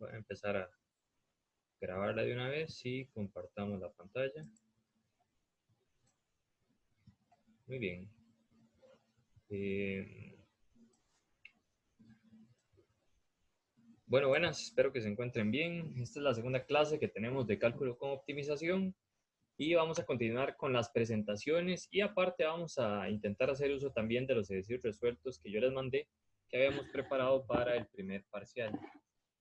Voy a empezar a grabarla de una vez y compartamos la pantalla. Muy bien. Eh, bueno, buenas, espero que se encuentren bien. Esta es la segunda clase que tenemos de cálculo con optimización y vamos a continuar con las presentaciones y aparte vamos a intentar hacer uso también de los ejercicios resueltos que yo les mandé que habíamos preparado para el primer parcial.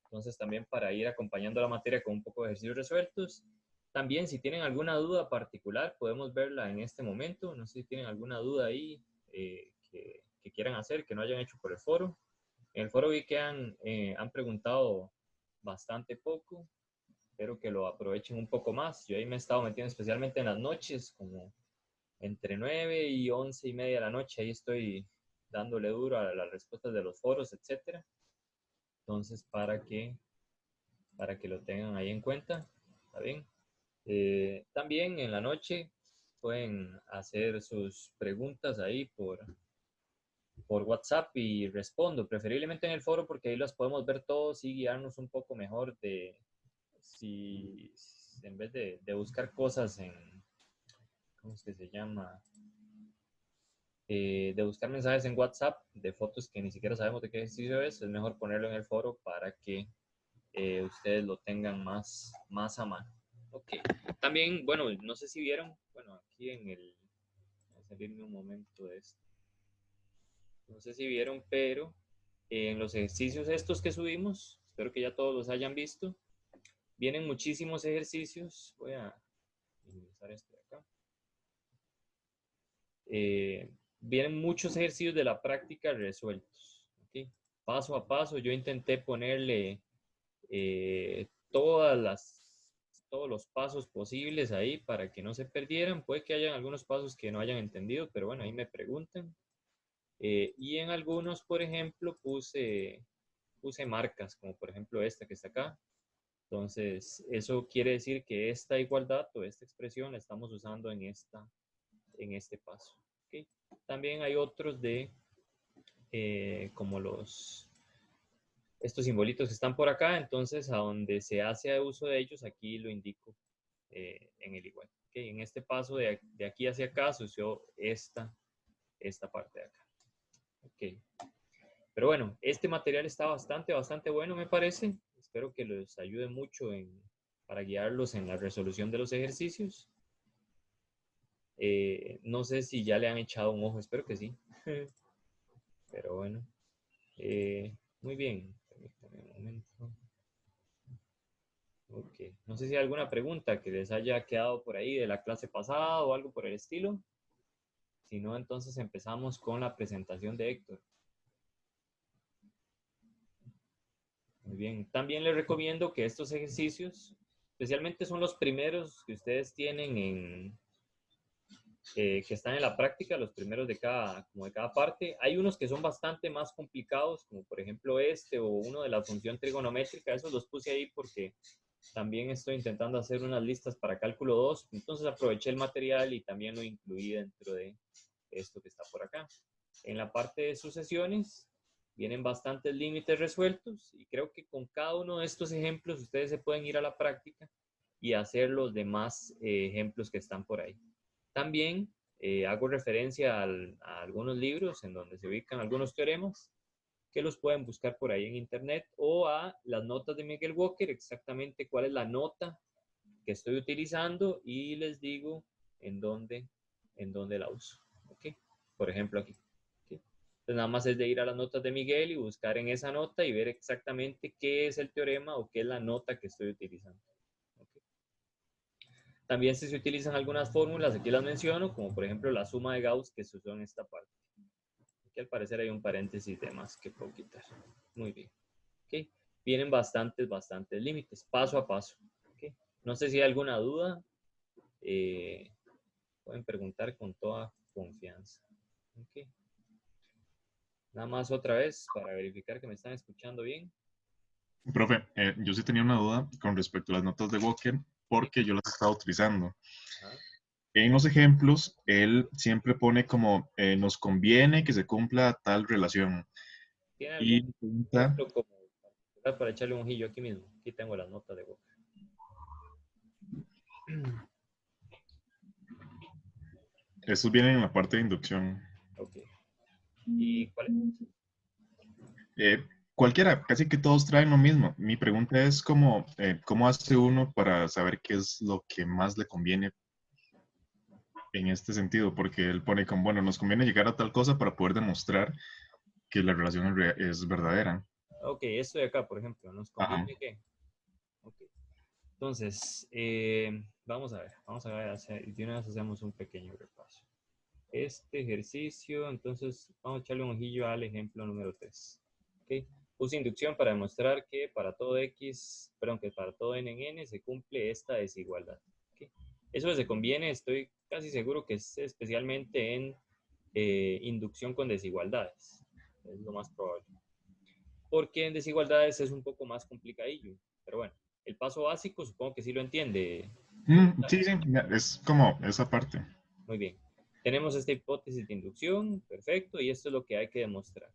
Entonces también para ir acompañando la materia con un poco de ejercicios resueltos. También si tienen alguna duda particular podemos verla en este momento. No sé si tienen alguna duda ahí que quieran hacer, que no hayan hecho por el foro. En el foro vi que han preguntado bastante poco. Espero que lo aprovechen un poco más. Yo ahí me he estado metiendo especialmente en las noches, como entre 9 y 11 y media de la noche. Ahí estoy dándole duro a las respuestas de los foros, etcétera. Entonces, para que lo tengan ahí en cuenta. ¿Está bien? También en la noche pueden hacer sus preguntas ahí por WhatsApp y respondo, preferiblemente en el foro porque ahí las podemos ver todos y guiarnos un poco mejor de si en vez de buscar cosas en, ¿cómo es que se llama? De buscar mensajes en WhatsApp de fotos que ni siquiera sabemos de qué ejercicio es mejor ponerlo en el foro para que ustedes lo tengan más a mano. Ok. También, bueno, no sé si vieron, bueno, aquí en el, voy a salirme un momento de esto. No sé si vieron, pero en los ejercicios estos que subimos, espero que ya todos los hayan visto, vienen muchísimos ejercicios. Voy a minimizar esto de acá. Vienen muchos ejercicios de la práctica resueltos. ¿Okay? Paso a paso, yo intenté ponerle todos los pasos posibles ahí para que no se perdieran. Puede que hayan algunos pasos que no hayan entendido, pero bueno, ahí me preguntan. Y en algunos, por ejemplo, puse marcas, como por ejemplo esta que está acá. Entonces, eso quiere decir que esta igualdad o esta expresión la estamos usando en este paso. ¿Okay? También hay otros de como estos simbolitos que están por acá, entonces a donde se hace uso de ellos, aquí lo indico en el igual. ¿Okay? En este paso de aquí hacia acá se usó esta parte de acá. Okay. Pero bueno, este material está bastante bueno, me parece. Espero que les ayude mucho para guiarlos en la resolución de los ejercicios. No sé si ya le han echado un ojo, espero que sí. Pero bueno, muy bien. Permítanme un momento. Ok, no sé si hay alguna pregunta que les haya quedado por ahí de la clase pasada o algo por el estilo. Si no, entonces empezamos con la presentación de Héctor. Muy bien, también les recomiendo que estos ejercicios, especialmente son los primeros que ustedes tienen que están en la práctica, los primeros como de cada parte. Hay unos que son bastante más complicados, como por ejemplo este o uno de la función trigonométrica. Esos los puse ahí porque también estoy intentando hacer unas listas para cálculo 2. Entonces aproveché el material y también lo incluí dentro de esto que está por acá. En la parte de sucesiones vienen bastantes límites resueltos y creo que con cada uno de estos ejemplos ustedes se pueden ir a la práctica y hacer los demás ejemplos que están por ahí. También hago referencia a algunos libros en donde se ubican algunos teoremas que los pueden buscar por ahí en internet o a las notas de Miguel Walker, exactamente cuál es la nota que estoy utilizando y les digo en dónde la uso. ¿Okay? Por ejemplo aquí. ¿Okay? Entonces nada más es de ir a las notas de Miguel y buscar en esa nota y ver exactamente qué es el teorema o qué es la nota que estoy utilizando. ¿Okay? También si se utilizan algunas fórmulas, aquí las menciono, como por ejemplo la suma de Gauss que se usó en esta parte. Aquí al parecer hay un paréntesis de más que puedo quitar. Muy bien. ¿Okay? Vienen bastantes límites, paso a paso. ¿Okay? No sé si hay alguna duda. Pueden preguntar con toda confianza. ¿Okay? Nada más otra vez para verificar que me están escuchando bien. Profe, yo sí tenía una duda con respecto a las notas de Walker ¿Sí? porque yo las estaba utilizando. Ajá. En los ejemplos, él siempre pone como nos conviene que se cumpla tal relación. ¿Tiene algún Y me pregunta, ejemplo como? Para echarle un ojillo aquí mismo. Aquí tengo las notas de Walker. Estos vienen en la parte de inducción. Ok. ¿Y cuál es? Cualquiera, casi que todos traen lo mismo. Mi pregunta es cómo hace uno para saber qué es lo que más le conviene en este sentido, porque él pone como, bueno, nos conviene llegar a tal cosa para poder demostrar que la relación es verdadera. Ok, esto de acá, por ejemplo, ¿nos Ajá. conviene qué? Ok. Entonces, vamos a ver, de una vez hacemos un pequeño repaso. Este ejercicio, entonces vamos a echarle un ojillo al ejemplo número 3. ¿Okay? Puse inducción para demostrar que para todo x, perdón, que para todo n en n se cumple esta desigualdad. ¿Okay? Eso se conviene, estoy casi seguro que es especialmente en inducción con desigualdades. Es lo más probable. Porque en desigualdades es un poco más complicadillo. Pero bueno, el paso básico supongo que sí lo entiende. Sí, sí, es como esa parte. Muy bien. Tenemos esta hipótesis de inducción, perfecto, y esto es lo que hay que demostrar.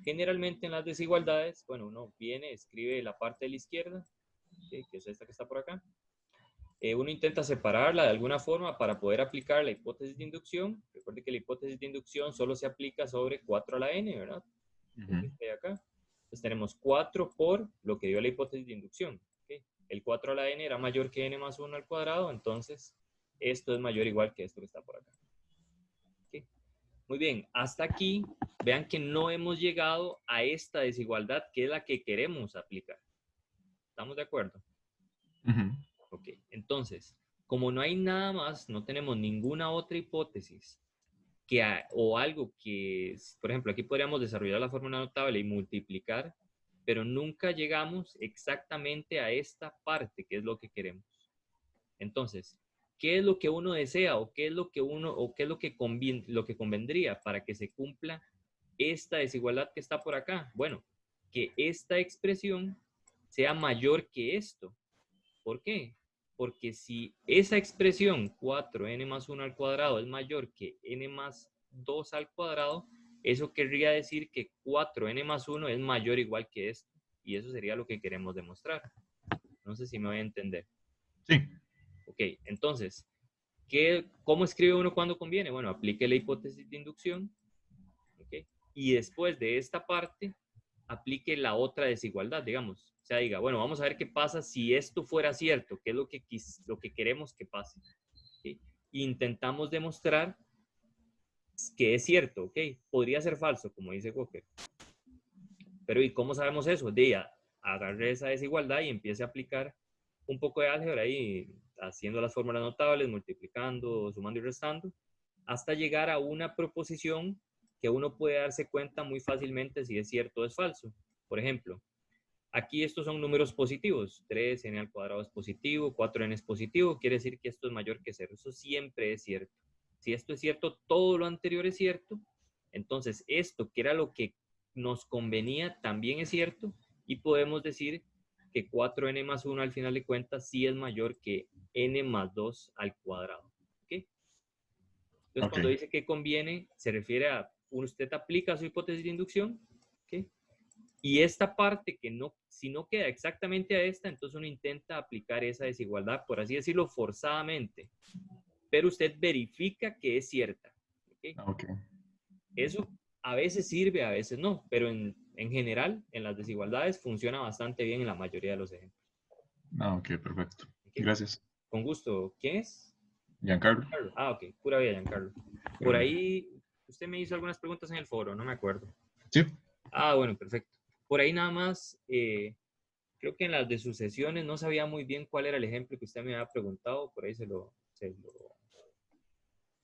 Generalmente en las desigualdades, bueno, uno viene, escribe la parte de la izquierda, que es esta que está por acá. Uno intenta separarla de alguna forma para poder aplicar la hipótesis de inducción. Recuerde que la hipótesis de inducción solo se aplica sobre 4 a la n, ¿verdad? Ujú. Acá. Entonces tenemos 4 por lo que dio la hipótesis de inducción. ¿Okay? El 4 a la n era mayor que n más 1 al cuadrado, entonces esto es mayor o igual que esto que está por acá. ¿Okay? Muy bien, hasta aquí vean que no hemos llegado a esta desigualdad que es la que queremos aplicar. ¿Estamos de acuerdo? Ujú. Ok, entonces, como no hay nada más, no tenemos ninguna otra hipótesis o algo que, por ejemplo, aquí podríamos desarrollar la fórmula notable y multiplicar, pero nunca llegamos exactamente a esta parte que es lo que queremos. Entonces, ¿qué es lo que uno desea o qué es lo que lo que convendría para que se cumpla esta desigualdad que está por acá? Bueno, que esta expresión sea mayor que esto. ¿Por qué? Porque si esa expresión 4n más 1 al cuadrado es mayor que n más 2 al cuadrado, eso querría decir que 4n más 1 es mayor o igual que esto. Y eso sería lo que queremos demostrar. No sé si me voy a entender. Sí, Ok, entonces, ¿cómo escribe uno cuando conviene? Bueno, aplique la hipótesis de inducción. ¿Okay? Y después de esta parte, aplique la otra desigualdad, digamos. O sea, diga, bueno, vamos a ver qué pasa si esto fuera cierto, qué es lo que queremos que pase. ¿Okay? Intentamos demostrar que es cierto, ¿ok? Podría ser falso, como dice Walker. Pero ¿y cómo sabemos eso? De ya, agarre esa desigualdad y empiece a aplicar un poco de álgebra ahí, haciendo las fórmulas notables, multiplicando, sumando y restando, hasta llegar a una proposición que uno puede darse cuenta muy fácilmente si es cierto o es falso. Por ejemplo, aquí estos son números positivos. 3n al cuadrado es positivo, 4n es positivo, quiere decir que esto es mayor que 0. Eso siempre es cierto. Si esto es cierto, todo lo anterior es cierto. Entonces, esto, que era lo que nos convenía, también es cierto. Y podemos decir que 4n más 1 al final de cuentas sí es mayor que n más 2 al cuadrado. ¿Okay? Entonces, ok. cuando dice que conviene, se refiere a usted aplica su hipótesis de inducción. ¿Okay? Y esta parte que no, si no queda exactamente a esta, entonces uno intenta aplicar esa desigualdad, por así decirlo, forzadamente. Pero usted verifica que es cierta. ¿Okay? Ok. Eso a veces sirve, a veces no, pero en general, en las desigualdades, funciona bastante bien en la mayoría de los ejemplos. Ok, perfecto. ¿Okay? Gracias. Con gusto. ¿Quién es? Giancarlo. Giancarlo. Ah, ok. Pura vida, Giancarlo. Pura Por vida. ahí, usted me hizo algunas preguntas en el foro, no me acuerdo. Sí. Ah, bueno, perfecto. Por ahí nada más, creo que en las de sucesiones no sabía muy bien cuál era el ejemplo que usted me había preguntado, por ahí Es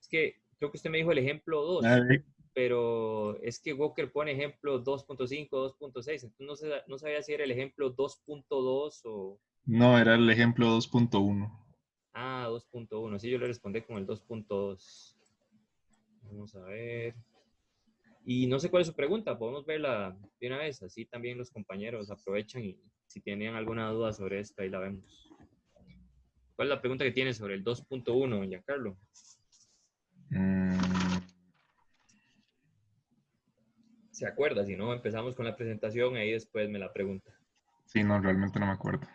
que creo que usted me dijo el ejemplo 2, Ahí. pero es que Walker pone ejemplo 2.5, 2.6, entonces no sabía si era el ejemplo 2.2 o... No, era el ejemplo 2.1. Ah, 2.1, sí, yo le respondí con el 2.2. Vamos a ver. Y no sé cuál es su pregunta, podemos verla de una vez, así también los compañeros aprovechan y si tenían alguna duda sobre esta, ahí la vemos. ¿Cuál es la pregunta que tiene sobre el 2.1, Giancarlo? Mm, ¿Se acuerda? Si no, empezamos con la presentación y ahí después me la pregunta. Sí, no, realmente no me acuerdo.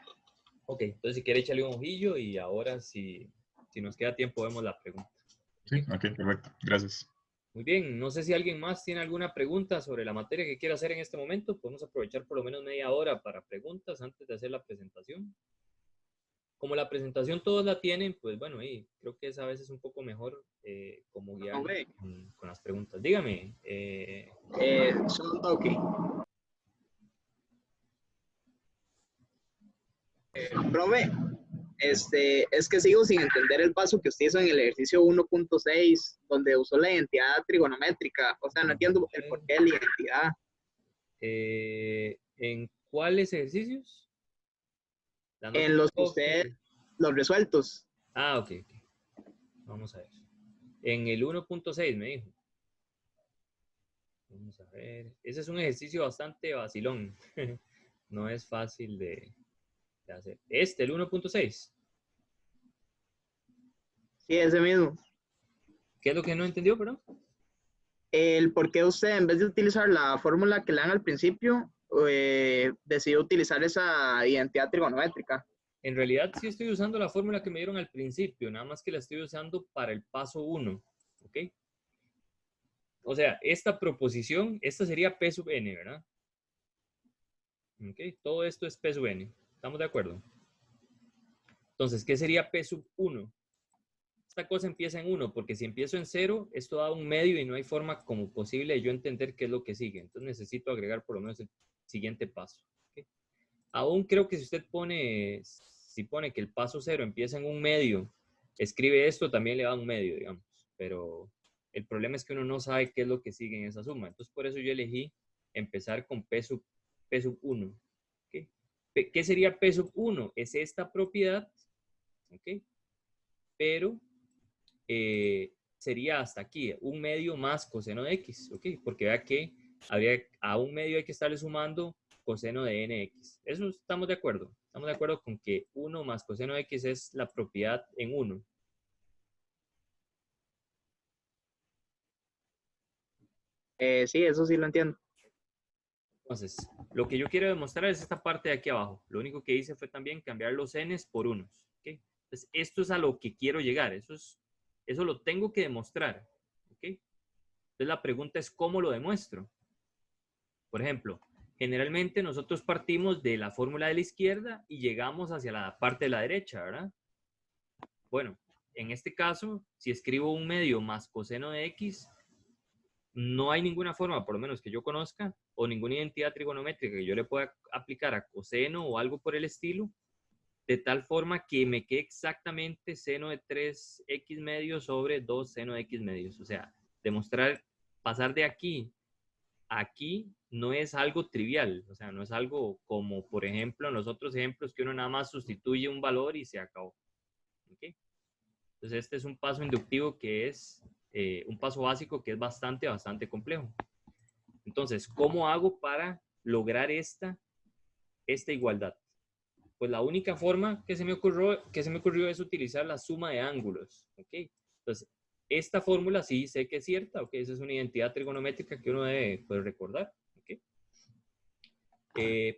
Ok, entonces si quiere echarle un ojillo y ahora si nos queda tiempo vemos la pregunta. Sí, Ok. ok, perfecto. Gracias. Muy bien, no sé si alguien más tiene alguna pregunta sobre la materia que quiera hacer en este momento. Podemos aprovechar por lo menos media hora para preguntas antes de hacer la presentación. Como la presentación todos la tienen, pues bueno, y creo que es a veces un poco mejor como guiarnos Profe, con las preguntas. Dígame. solo un toque. Profe, es que sigo sin entender el paso que usted hizo en el ejercicio 1.6, donde usó la identidad trigonométrica. O sea, no entiendo el porqué de la identidad. ¿En cuáles ejercicios? La nota En los que usted, que... los resueltos. Ah, ok, ok. Vamos a ver. En el 1.6 me dijo. Vamos a ver. Ese es un ejercicio bastante vacilón. No es fácil de hacer. El 1.6. Sí, ese mismo. ¿Qué es lo que no entendió, perdón? El por qué usted, en vez de utilizar la fórmula que le dan al principio, decidió utilizar esa identidad trigonométrica. En realidad sí estoy usando la fórmula que me dieron al principio, nada más que la estoy usando para el paso 1, ¿ok? O sea, esta proposición, esta sería P sub n, ¿verdad? ¿Ok? Todo esto es P sub n. ¿Estamos de acuerdo? Entonces, ¿qué sería P sub 1? Esta cosa empieza en 1, porque si empiezo en 0, esto da un medio y no hay forma como posible de yo entender qué es lo que sigue. Entonces necesito agregar por lo menos el siguiente paso. ¿Ok? Aún creo que si usted pone, si pone que el paso 0 empieza en un medio, escribe esto, también le da un medio, digamos. Pero el problema es que uno no sabe qué es lo que sigue en esa suma. Entonces, por eso yo elegí empezar con P sub 1. ¿Okay? ¿Qué sería P sub 1? Es esta propiedad, ¿ok? Pero sería hasta aquí, un medio más coseno de x, ¿ok? Porque vea que a un medio hay que estarle sumando coseno de nx. Eso estamos de acuerdo. Estamos de acuerdo con que 1 más coseno de x es la propiedad en 1. Sí, eso sí lo entiendo. Entonces, lo que yo quiero demostrar es esta parte de aquí abajo. Lo único que hice fue también cambiar los n's por unos. ¿Okay? Entonces, esto es a lo que quiero llegar. Eso lo tengo que demostrar. ¿Okay? Entonces, la pregunta es, ¿cómo lo demuestro? Por ejemplo, generalmente nosotros partimos de la fórmula de la izquierda y llegamos hacia la parte de la derecha, ¿verdad? Bueno, en este caso, si escribo un medio más coseno de x, no hay ninguna forma, por lo menos que yo conozca, o ninguna identidad trigonométrica que yo le pueda aplicar a coseno o algo por el estilo, de tal forma que me quede exactamente seno de 3x medios sobre 2 seno de x medios. O sea, demostrar, pasar de aquí a aquí no es algo trivial, o sea, no es algo como, por ejemplo, en los otros ejemplos que uno nada más sustituye un valor y se acabó. ¿Okay? Entonces, este es un paso inductivo que es un paso básico que es bastante complejo. Entonces, ¿cómo hago para lograr esta igualdad? Pues la única forma que se me ocurrió es utilizar la suma de ángulos. ¿Okay? Entonces, esta fórmula sí sé que es cierta. ¿Okay? Esa es una identidad trigonométrica que uno debe pues, recordar. ¿Okay?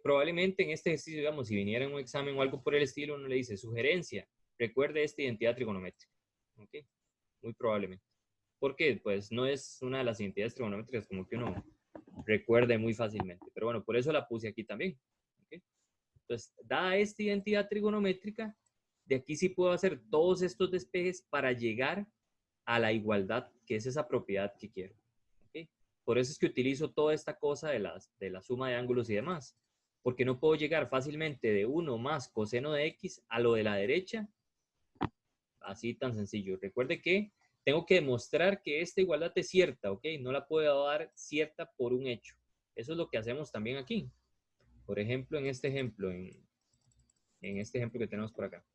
Probablemente en este ejercicio, digamos, si viniera en un examen o algo por el estilo, uno le dice sugerencia, recuerde esta identidad trigonométrica. ¿Okay? Muy probablemente. Porque pues no es una de las identidades trigonométricas como que uno recuerde muy fácilmente. Pero bueno, por eso la puse aquí también. ¿Okay? Entonces, dada esta identidad trigonométrica, de aquí sí puedo hacer todos estos despejes para llegar a la igualdad, que es esa propiedad que quiero. ¿Okay? Por eso es que utilizo toda esta cosa de la suma de ángulos y demás. Porque no puedo llegar fácilmente de 1 más coseno de x a lo de la derecha. Así tan sencillo. Recuerde que tengo que demostrar que esta igualdad es cierta, ¿ok? No la puedo dar cierta por un hecho. Eso es lo que hacemos también aquí. Por ejemplo, en este ejemplo que tenemos por acá.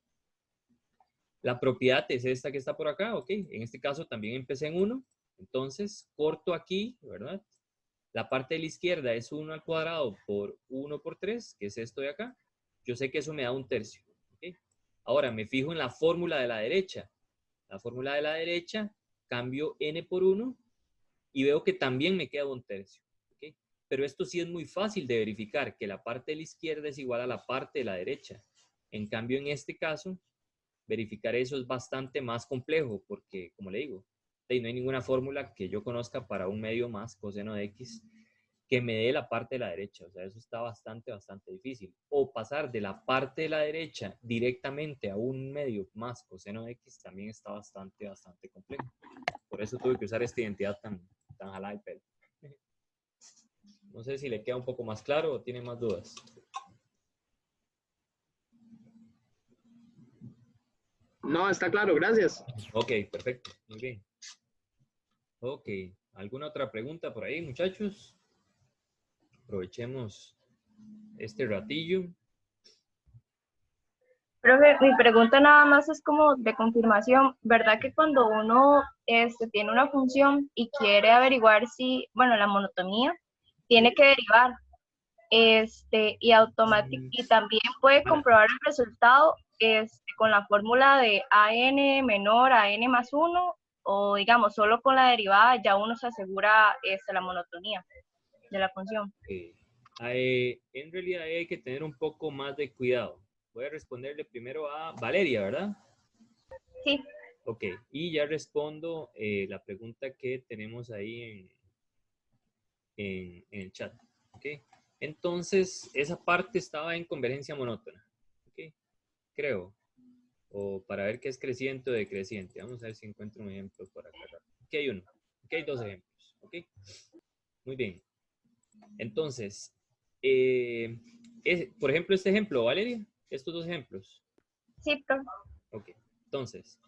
La propiedad es esta que está por acá, ¿ok? En este caso también empecé en 1. Entonces, corto aquí, ¿verdad? La parte de la izquierda es 1 al cuadrado por 1 por 3, que es esto de acá. Yo sé que eso me da un tercio, ¿ok? Ahora, me fijo en la fórmula de la derecha. La fórmula de la derecha, cambio n por 1 y veo que también me queda un tercio, ¿ok? Pero esto sí es muy fácil de verificar, que la parte de la izquierda es igual a la parte de la derecha. En cambio, en este caso, verificar eso es bastante más complejo porque, como le digo, no hay ninguna fórmula que yo conozca para un medio más coseno de x que me dé la parte de la derecha. O sea, eso está bastante difícil. O pasar de la parte de la derecha directamente a un medio más coseno de x también está bastante complejo. Por eso tuve que usar esta identidad tan jalada del pelo. No sé si le queda un poco más claro o tiene más dudas. No, está claro, gracias. Ok, perfecto. Muy bien. Ok. ¿Alguna otra pregunta por ahí, muchachos? Aprovechemos este ratillo. Profe, mi pregunta nada más es como de confirmación, ¿verdad que cuando uno tiene una función y quiere averiguar si, bueno, la monotonía, tiene que derivar, y también puede comprobar el resultado con la fórmula de AN menor a N más 1, o digamos, solo con la derivada ya uno se asegura la monotonía de la función? En realidad hay que tener un poco más de cuidado. Voy a responderle primero a Valeria, ¿verdad? Sí. Ok, y ya respondo la pregunta que tenemos ahí en el chat. Ok, entonces esa parte estaba en convergencia monótona. Ok, creo. O para ver qué es creciente o decreciente. Vamos a ver si encuentro un ejemplo por acá. Aquí hay uno. Aquí hay dos ejemplos. Ok, muy bien. Entonces, por ejemplo, este ejemplo, Valeria, estos dos ejemplos. Sí, profe. Ok, entonces,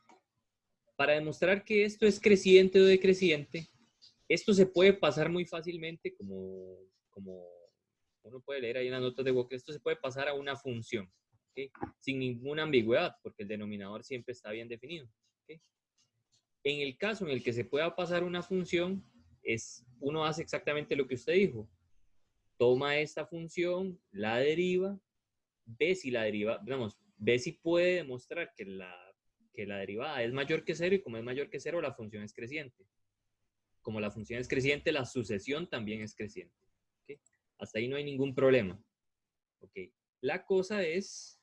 para demostrar que esto es creciente o decreciente, esto se puede pasar muy fácilmente, como uno puede leer ahí en las notas de Walker, esto se puede pasar a una función, ¿okay? Sin ninguna ambigüedad, porque el denominador siempre está bien definido. ¿Okay? En el caso en el que se pueda pasar una función, uno hace exactamente lo que usted dijo. Toma esta función, la deriva, ve si puede demostrar que la derivada es mayor que cero, y como es mayor que cero, la función es creciente. Como la función es creciente, la sucesión también es creciente. ¿Okay? Hasta ahí no hay ningún problema. Okay. La cosa es,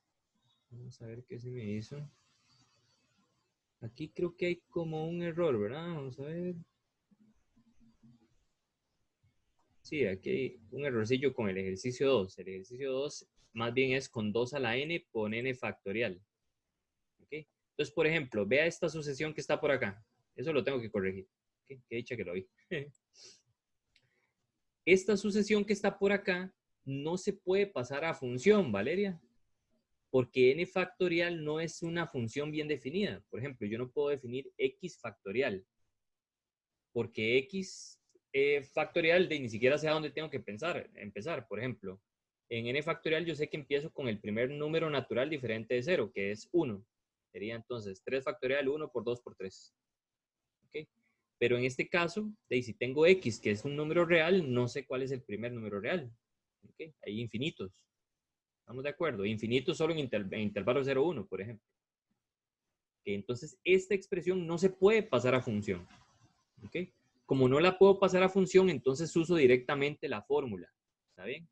vamos a ver qué se me hizo. Aquí creo que hay como un error, ¿verdad? Vamos a ver. Sí, aquí hay un errorcillo con el ejercicio 2. El ejercicio 2 más bien es con 2 a la n con n factorial. ¿Okay? Entonces, por ejemplo, vea esta sucesión que está por acá. Eso lo tengo que corregir. ¿Okay? Qué dicha que lo vi. Esta sucesión que está por acá no se puede pasar a función, Valeria, porque n factorial no es una función bien definida. Por ejemplo, yo no puedo definir x factorial, porque x factorial ni siquiera sé a dónde tengo que empezar. Por ejemplo, en n factorial yo sé que empiezo con el primer número natural diferente de 0, que es 1. Sería entonces 3 factorial 1 por 2 por 3. ¿Okay? Pero en este caso, si tengo x, que es un número real, no sé cuál es el primer número real. ¿Okay? Hay infinitos. ¿Estamos de acuerdo? Infinitos solo en intervalo 0, 1, por ejemplo. ¿Okay? Entonces, esta expresión no se puede pasar a función. ¿Okay? Como no la puedo pasar a función, entonces uso directamente la fórmula. ¿Está bien?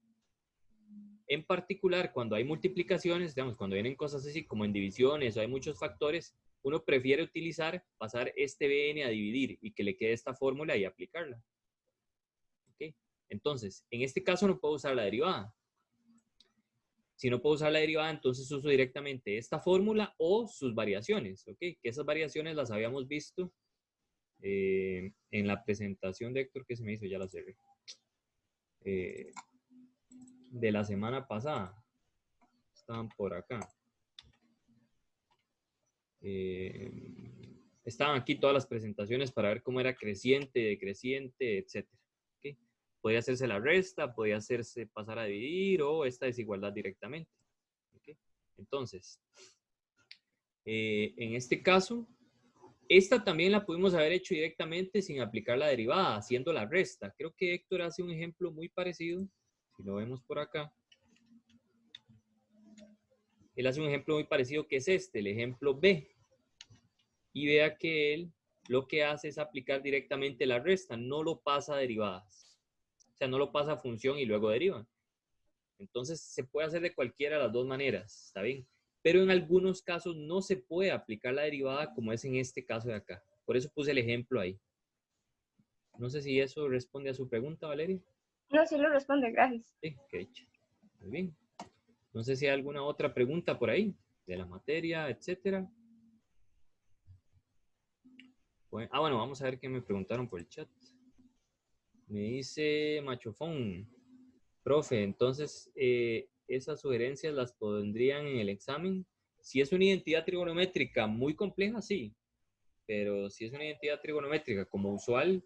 En particular, cuando hay multiplicaciones, digamos, cuando vienen cosas así como en divisiones o hay muchos factores, uno prefiere pasar este bn a dividir y que le quede esta fórmula y aplicarla. ¿Okay? Entonces, en este caso no puedo usar la derivada. Si no puedo usar la derivada, entonces uso directamente esta fórmula o sus variaciones. ¿Okay? Que esas variaciones las habíamos visto en la presentación de Héctor que se me hizo, ya la cerré. De la semana pasada. Estaban por acá. Estaban aquí todas las presentaciones para ver cómo era creciente, decreciente, etc. ¿Okay? Podía hacerse la resta, podía hacerse pasar a dividir o esta desigualdad directamente. ¿Okay? Entonces, en este caso, esta también la pudimos haber hecho directamente sin aplicar la derivada, haciendo la resta. Creo que Héctor hace un ejemplo muy parecido, si lo vemos por acá. Él hace un ejemplo muy parecido que es el ejemplo B. Y vea que él lo que hace es aplicar directamente la resta, no lo pasa a derivadas. O sea, no lo pasa a función y luego deriva. Entonces, se puede hacer de cualquiera de las dos maneras, ¿está bien? Pero en algunos casos no se puede aplicar la derivada como es en este caso de acá. Por eso puse el ejemplo ahí. No sé si eso responde a su pregunta, Valeria. No, sí lo responde, gracias. Sí, qué dicha. Muy bien. No sé si hay alguna otra pregunta por ahí, de la materia, etcétera. Bueno, vamos a ver qué me preguntaron por el chat. Me dice Machofón, profe, entonces esas sugerencias las pondrían en el examen. Si es una identidad trigonométrica muy compleja, sí. Pero si es una identidad trigonométrica como usual,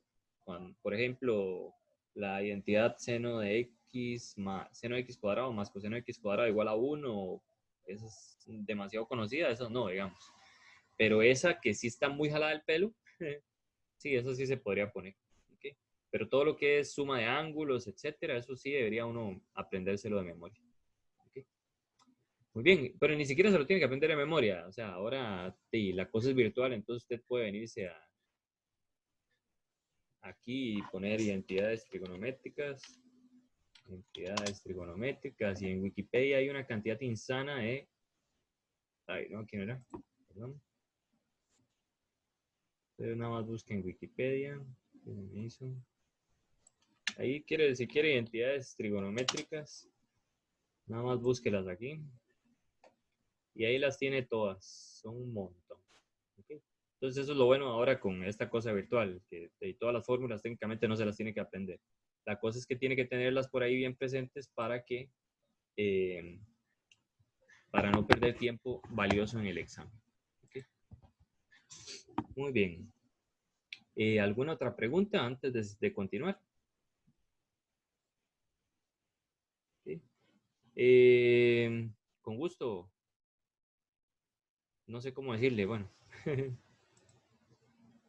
por ejemplo, la identidad seno de x más seno de x cuadrado más coseno de x cuadrado igual a 1, esa es demasiado conocida, esa no, digamos. Pero esa que sí está muy jalada del pelo, sí, eso sí se podría poner. ¿Okay? Pero todo lo que es suma de ángulos, etcétera, eso sí debería uno aprendérselo de memoria. ¿Okay? Muy bien, pero ni siquiera se lo tiene que aprender de memoria. O sea, ahora sí, la cosa es virtual, entonces usted puede venirse aquí y poner identidades trigonométricas. Identidades trigonométricas. Y en Wikipedia hay una cantidad insana de... Ay, no, ¿quién era? Perdón. Pero nada más busca en Wikipedia. Ahí si quiere identidades trigonométricas, nada más búsquelas aquí. Y ahí las tiene todas. Son un montón. ¿Okay? Entonces eso es lo bueno ahora con esta cosa virtual, que todas las fórmulas técnicamente no se las tiene que aprender. La cosa es que tiene que tenerlas por ahí bien presentes para no perder tiempo valioso en el examen. ¿Okay? Muy bien. ¿Alguna otra pregunta antes de continuar? ¿Sí? Con gusto. No sé cómo decirle, bueno.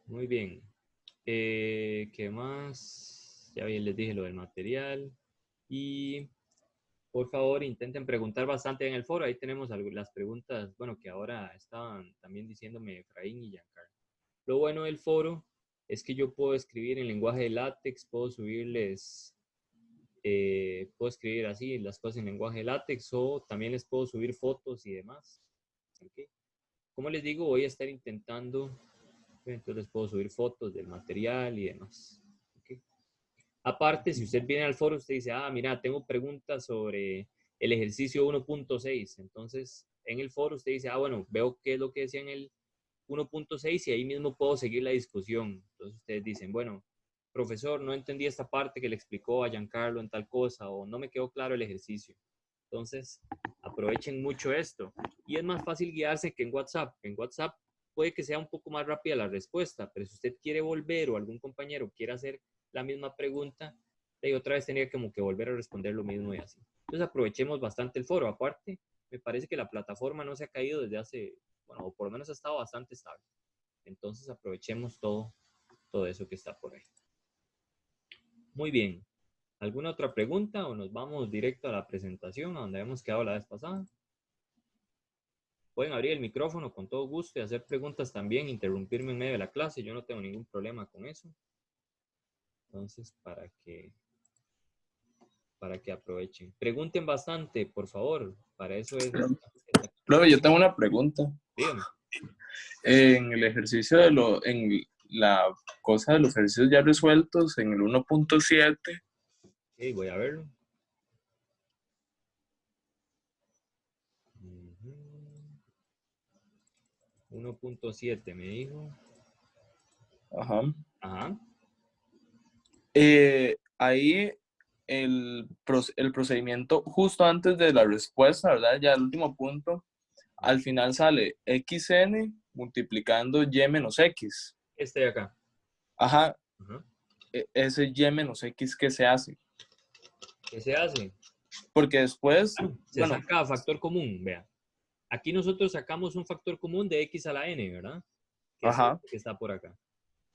Muy bien. ¿Qué más? Ya bien les dije lo del material. Y por favor intenten preguntar bastante en el foro. Ahí tenemos las preguntas, bueno, que ahora estaban también diciéndome Efraín y Giancarlo. Lo bueno del foro es que yo puedo escribir en lenguaje de látex, puedo escribir así las cosas en lenguaje de látex o también les puedo subir fotos y demás. ¿Okay? Como les digo, voy a estar intentando, entonces les puedo subir fotos del material y demás. ¿Okay? Aparte, si usted viene al foro, usted dice, mira, tengo preguntas sobre el ejercicio 1.6. Entonces, en el foro usted dice, bueno, veo qué es lo que decía en el 1.6 y ahí mismo puedo seguir la discusión. Entonces ustedes dicen, bueno, profesor, no entendí esta parte que le explicó a Giancarlo en tal cosa o no me quedó claro el ejercicio. Entonces, aprovechen mucho esto. Y es más fácil guiarse que en WhatsApp. En WhatsApp puede que sea un poco más rápida la respuesta, pero si usted quiere volver o algún compañero quiere hacer la misma pregunta, y otra vez tenía como que volver a responder lo mismo y así. Entonces aprovechemos bastante el foro. Aparte, me parece que la plataforma no se ha caído desde hace, bueno, o por lo menos ha estado bastante estable. Entonces aprovechemos todo eso que está por ahí. Muy bien. ¿Alguna otra pregunta o nos vamos directo a la presentación a donde habíamos quedado la vez pasada? Pueden abrir el micrófono con todo gusto y hacer preguntas también, interrumpirme en medio de la clase. Yo no tengo ningún problema con eso. Entonces, para que aprovechen. Pregunten bastante, por favor. Para eso es... Profe, yo tengo una pregunta. Dígame. En el ejercicio en la cosa de los ejercicios ya resueltos, en el 1.7. Ok, voy a verlo. 1.7 me dijo. Ajá. Ajá. Ahí el procedimiento justo antes de la respuesta, ¿verdad? Ya el último punto, al final sale xn multiplicando y menos x. Este de acá. Ajá. Ajá. Ese y menos x, ¿qué se hace? ¿Qué se hace? Porque después... Se saca factor común, vea. Aquí nosotros sacamos un factor común de x a la n, ¿verdad? Que es este que está por acá.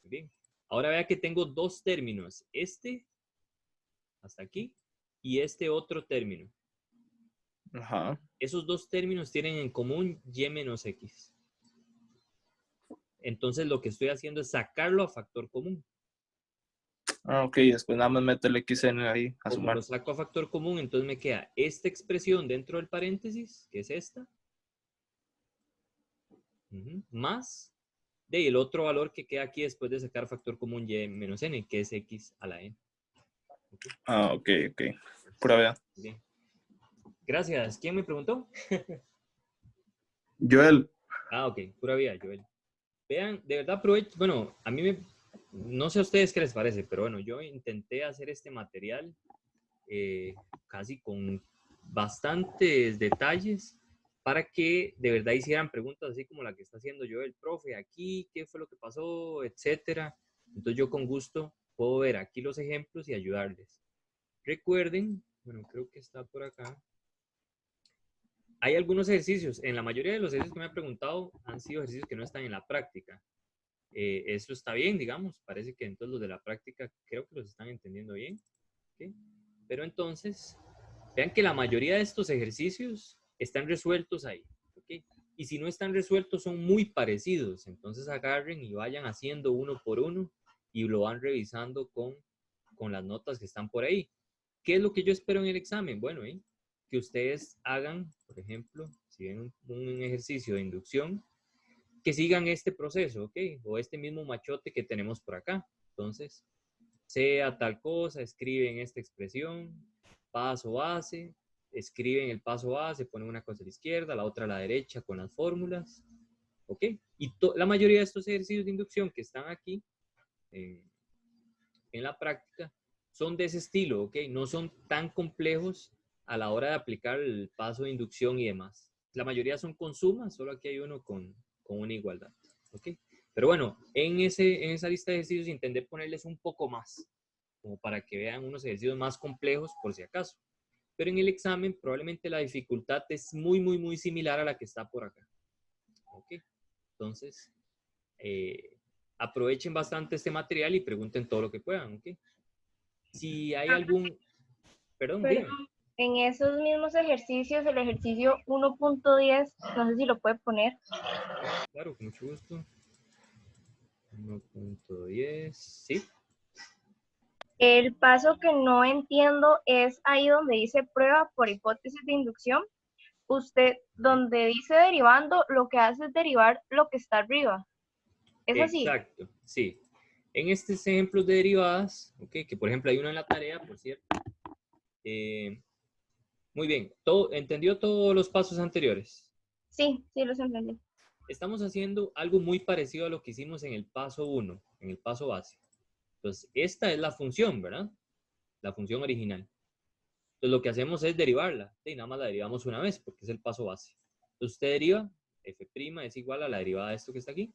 Bien. Ahora vea que tengo dos términos. Este, hasta aquí, y este otro término. Ajá. Esos dos términos tienen en común y menos x. Entonces lo que estoy haciendo es sacarlo a factor común. Ah, ok, después nada más meto el XN ahí a Como sumar. lo saco a factor común, entonces me queda esta expresión dentro del paréntesis, que es esta, más de el otro valor que queda aquí después de sacar factor común y menos n, que es x a la n. ¿Okay? Ah, ok, ok. Pura vea. Bien. Gracias. ¿Quién me preguntó? Joel, Ah, ok, pura vida, Joel. Vean, de verdad aprovecho, bueno, a mí no sé a ustedes qué les parece, pero bueno, yo intenté hacer este material casi con bastantes detalles para que de verdad hicieran preguntas así como la que está haciendo yo, el profe, aquí, qué fue lo que pasó, etcétera. Entonces yo con gusto puedo ver aquí los ejemplos y ayudarles. Recuerden, bueno, creo que está por acá. Hay algunos ejercicios, en la mayoría de los ejercicios que me han preguntado han sido ejercicios que no están en la práctica. Eso está bien, digamos, parece que entonces los de la práctica creo que los están entendiendo bien. ¿Okay? Pero entonces, vean que la mayoría de estos ejercicios están resueltos ahí. ¿Okay? Y si no están resueltos, son muy parecidos. Entonces agarren y vayan haciendo uno por uno y lo van revisando con las notas que están por ahí. ¿Qué es lo que yo espero en el examen? Bueno, que ustedes hagan, por ejemplo, si ven un ejercicio de inducción, que sigan este proceso, ¿ok? O este mismo machote que tenemos por acá. Entonces, sea tal cosa, escriben esta expresión, paso base, escriben el paso base, ponen una cosa a la izquierda, la otra a la derecha con las fórmulas, ¿ok? Y la mayoría de estos ejercicios de inducción que están aquí en la práctica son de ese estilo, ¿ok? No son tan complejos a la hora de aplicar el paso de inducción y demás. La mayoría son con sumas, solo aquí hay uno con una igualdad, ¿ok? Pero bueno, en esa lista de ejercicios intenté ponerles un poco más, como para que vean unos ejercicios más complejos por si acaso. Pero en el examen probablemente la dificultad es muy, muy, muy similar a la que está por acá, ¿ok? Entonces, aprovechen bastante este material y pregunten todo lo que puedan, ¿ok? Si hay algún... Perdón, Pero dígame. en esos mismos ejercicios, el ejercicio 1.10, no sé si lo puede poner. Claro, con mucho gusto. 1.10, sí. El paso que no entiendo es ahí donde dice prueba por hipótesis de inducción. Usted, donde dice derivando, lo que hace es derivar lo que está arriba. ¿Es así? Exacto, sí. En estos ejemplos de derivadas, okay, que por ejemplo hay uno en la tarea, por cierto. Muy bien, ¿entendió todos los pasos anteriores? Sí, sí, los entendí. Estamos haciendo algo muy parecido a lo que hicimos en el paso 1, en el paso base. Entonces, esta es la función, ¿verdad? La función original. Entonces, lo que hacemos es derivarla. Y nada más la derivamos una vez, porque es el paso base. Entonces, usted deriva, f' es igual a la derivada de esto que está aquí.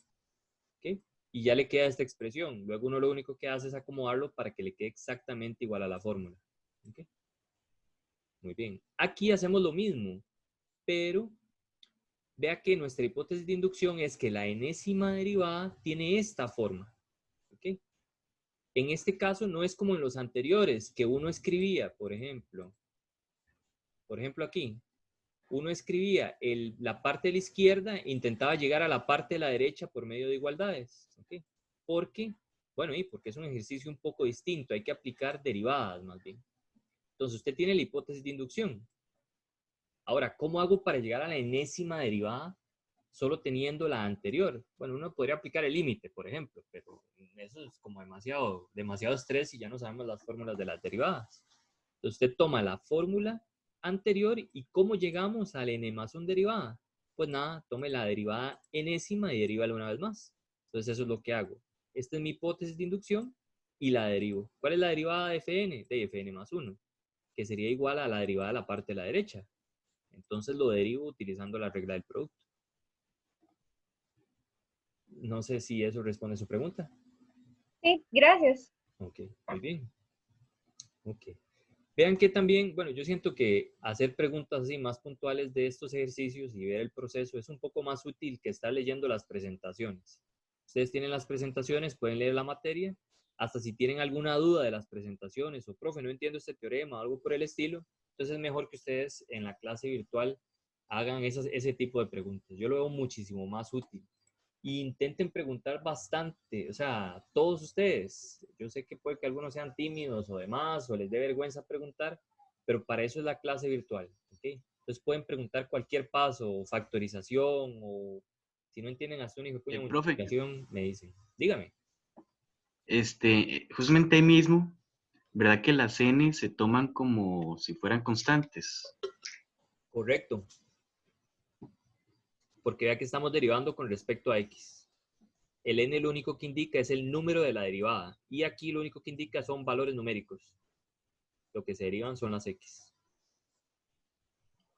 ¿Okay? Y ya le queda esta expresión. Luego uno lo único que hace es acomodarlo para que le quede exactamente igual a la fórmula. ¿Okay? Muy bien. Aquí hacemos lo mismo, pero vea que nuestra hipótesis de inducción es que la enésima derivada tiene esta forma. ¿Okay? En este caso no es como en los anteriores, que uno escribía, por ejemplo aquí, uno escribía la parte de la izquierda e intentaba llegar a la parte de la derecha por medio de igualdades. ¿Okay? Porque, bueno, y porque es un ejercicio un poco distinto, hay que aplicar derivadas más bien. Entonces usted tiene la hipótesis de inducción. Ahora, ¿cómo hago para llegar a la enésima derivada solo teniendo la anterior? Bueno, uno podría aplicar el límite, por ejemplo, pero eso es como demasiado estrés y ya no sabemos las fórmulas de las derivadas. Entonces usted toma la fórmula anterior y ¿cómo llegamos a la n más 1 derivada? Pues nada, tome la derivada enésima y derívala una vez más. Entonces eso es lo que hago. Esta es mi hipótesis de inducción y la derivo. ¿Cuál es la derivada de fn? De fn más 1, que sería igual a la derivada de la parte de la derecha. Entonces lo derivo utilizando la regla del producto. No sé si eso responde a su pregunta. Sí, gracias. Ok, muy bien. Ok. Vean que también, bueno, yo siento que hacer preguntas así más puntuales de estos ejercicios y ver el proceso es un poco más útil que estar leyendo las presentaciones. Ustedes tienen las presentaciones, pueden leer la materia, hasta si tienen alguna duda de las presentaciones o, profe, no entiendo este teorema o algo por el estilo, entonces es mejor que ustedes en la clase virtual hagan ese tipo de preguntas. Yo lo veo muchísimo más útil. Y intenten preguntar bastante, o sea, todos ustedes. Yo sé que puede que algunos sean tímidos o demás, o les dé vergüenza preguntar, pero para eso es la clase virtual, ¿ok? Entonces pueden preguntar cualquier paso, factorización, o si no entienden hasta un hijo de puño Profe, multiplicación, me dicen. Dígame. justamente ahí mismo, ¿verdad que las n se toman como si fueran constantes? Correcto. Porque vea que estamos derivando con respecto a x. El n lo único que indica es el número de la derivada. Y aquí lo único que indica son valores numéricos. Lo que se derivan son las x.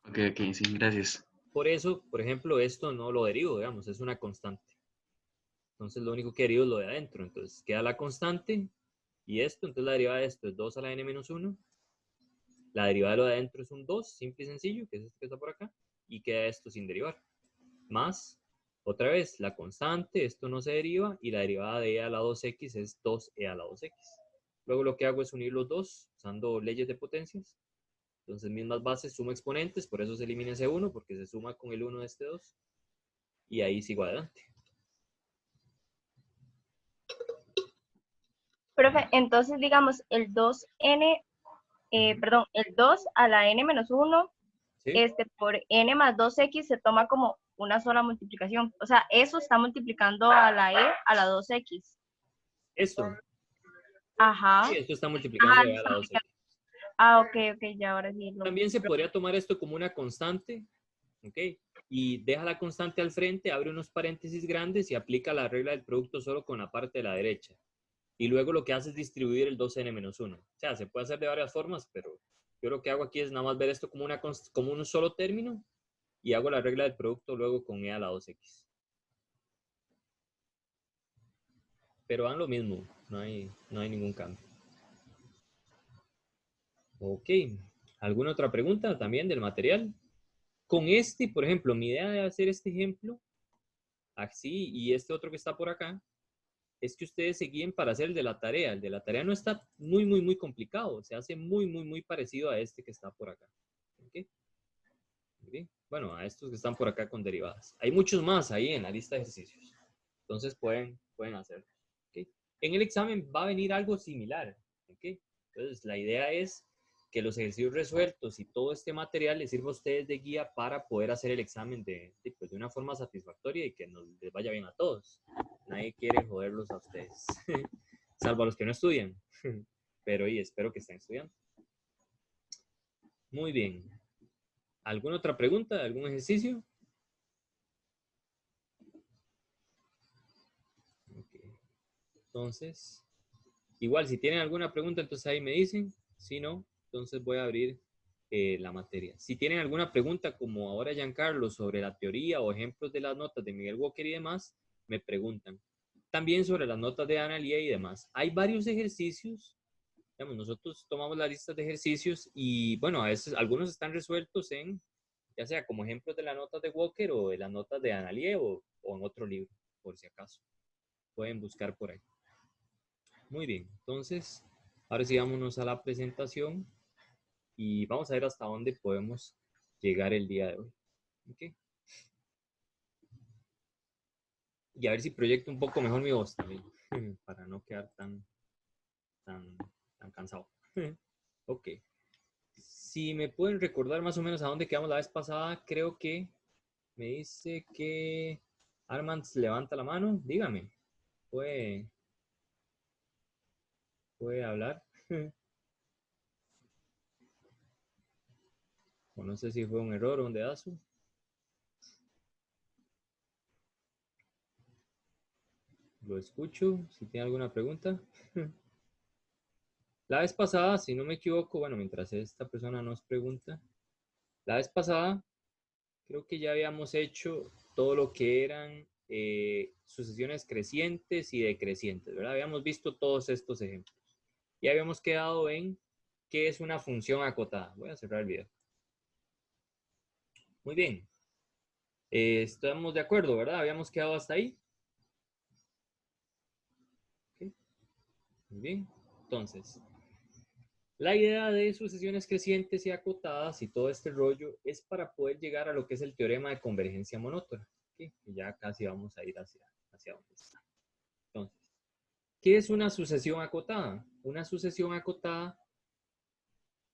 Ok, sí, gracias. Por eso, por ejemplo, esto no lo derivo, digamos, es una constante. Entonces lo único que derivo es lo de adentro. Entonces queda la constante y esto, entonces la derivada de esto es 2 a la n menos 1. La derivada de lo de adentro es un 2, simple y sencillo, que es este que está por acá. Y queda esto sin derivar. Más, otra vez, la constante, esto no se deriva, y la derivada de e a la 2x es 2e a la 2x. Luego lo que hago es unir los dos, usando leyes de potencias. Entonces, mismas bases, suma exponentes, por eso se elimina ese 1, porque se suma con el 1 de este 2. Y ahí sigo adelante. Profe, entonces digamos el 2n, perdón, el 2 a la n menos 1, ¿Sí? por n más 2x se toma como una sola multiplicación. O sea, eso está multiplicando a la e a la 2x. Esto. Ajá. Sí, esto está multiplicando e a la 2x. Ah, ok, ya ahora sí. También se podría tomar esto como una constante, ¿ok? Y deja la constante al frente, abre unos paréntesis grandes y aplica la regla del producto solo con la parte de la derecha. Y luego lo que hace es distribuir el 2n menos 1. O sea, se puede hacer de varias formas, pero yo lo que hago aquí es nada más ver esto como, como un solo término y hago la regla del producto luego con e a la 2x. Pero dan lo mismo, no hay ningún cambio. Ok, ¿alguna otra pregunta también del material? Con este, por ejemplo, mi idea de hacer este ejemplo, así, y este otro que está por acá, es que ustedes se guíen para hacer el de la tarea. El de la tarea no está muy complicado. Se hace muy parecido a este que está por acá. ¿Okay? ¿Okay? Bueno, a estos que están por acá con derivadas. Hay muchos más ahí en la lista de ejercicios. Entonces pueden hacerlo. ¿Okay? En el examen va a venir algo similar. ¿Okay? Entonces la idea es que los ejercicios resueltos y todo este material les sirva a ustedes de guía para poder hacer el examen de una forma satisfactoria y que nos les vaya bien a todos. Nadie quiere joderlos a ustedes, salvo a los que no estudian, pero y espero que estén estudiando. Muy bien. ¿Alguna otra pregunta? ¿Algún ejercicio? Okay. Entonces, igual si tienen alguna pregunta, entonces ahí me dicen. Si no, entonces voy a abrir la materia. Si tienen alguna pregunta, como ahora Giancarlo, sobre la teoría o ejemplos de las notas de Miguel Walker y demás, me preguntan. También sobre las notas de Ana Lía y demás. Hay varios ejercicios. Digamos, nosotros tomamos las listas de ejercicios y, bueno, a veces algunos están resueltos en, ya sea como ejemplos de las notas de Walker o de las notas de Ana Lía o en otro libro, por si acaso. Pueden buscar por ahí. Muy bien, entonces, ahora sí vámonos a la presentación y vamos a ver hasta dónde podemos llegar el día de hoy. ¿Okay? Y a ver si proyecto un poco mejor mi voz también, para no quedar tan cansado. Ok. Si me pueden recordar más o menos a dónde quedamos la vez pasada, creo que me dice que Armand levanta la mano. Dígame, ¿puede hablar? O no sé si fue un error o un dedazo. Lo escucho, si tiene alguna pregunta. La vez pasada, si no me equivoco, bueno, mientras esta persona nos pregunta, la vez pasada creo que ya habíamos hecho todo lo que eran sucesiones crecientes y decrecientes, ¿verdad? Habíamos visto todos estos ejemplos. Y habíamos quedado en qué es una función acotada. Voy a cerrar el video. Muy bien. Estamos de acuerdo, ¿verdad? Habíamos quedado hasta ahí. Okay. Muy bien. Entonces, la idea de sucesiones crecientes y acotadas y todo este rollo es para poder llegar a lo que es el teorema de convergencia monótona. ¿Okay? Y ya casi vamos a ir hacia dónde está. Entonces, ¿qué es una sucesión acotada? Una sucesión acotada,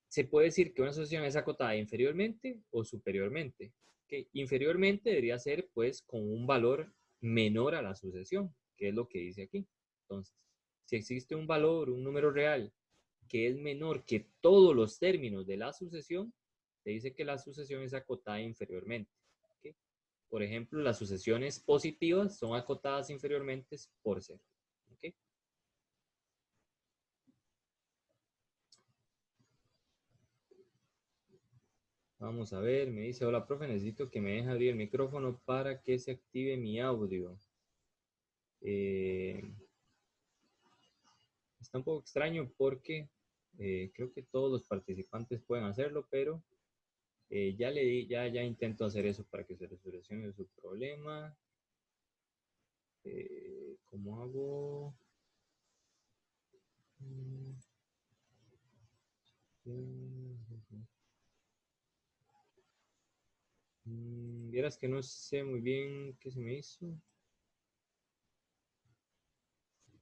se puede decir que una sucesión es acotada inferiormente o superiormente. Que inferiormente debería ser pues con un valor menor a la sucesión, que es lo que dice aquí. Entonces, si existe un valor, un número real, que es menor que todos los términos de la sucesión, se dice que la sucesión es acotada inferiormente. ¿Okay? Por ejemplo, las sucesiones positivas son acotadas inferiormente por 0. ¿Okay? Vamos a ver, me dice, hola profe, necesito que me deje abrir el micrófono para que se active mi audio. Está un poco extraño porque creo que todos los participantes pueden hacerlo, pero ya intento hacer eso para que se le solucione su problema. ¿Cómo hago? Vieras que no sé muy bien qué se me hizo.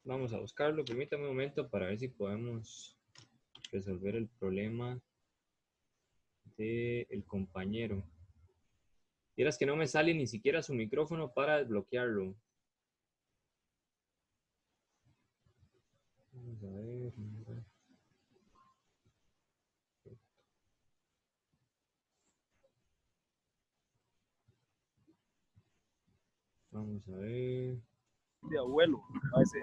Vamos a buscarlo. Permítame un momento para ver si podemos resolver el problema del compañero. Vieras que no me sale ni siquiera su micrófono para desbloquearlo. Vamos a ver. Vamos a ver. De abuelo,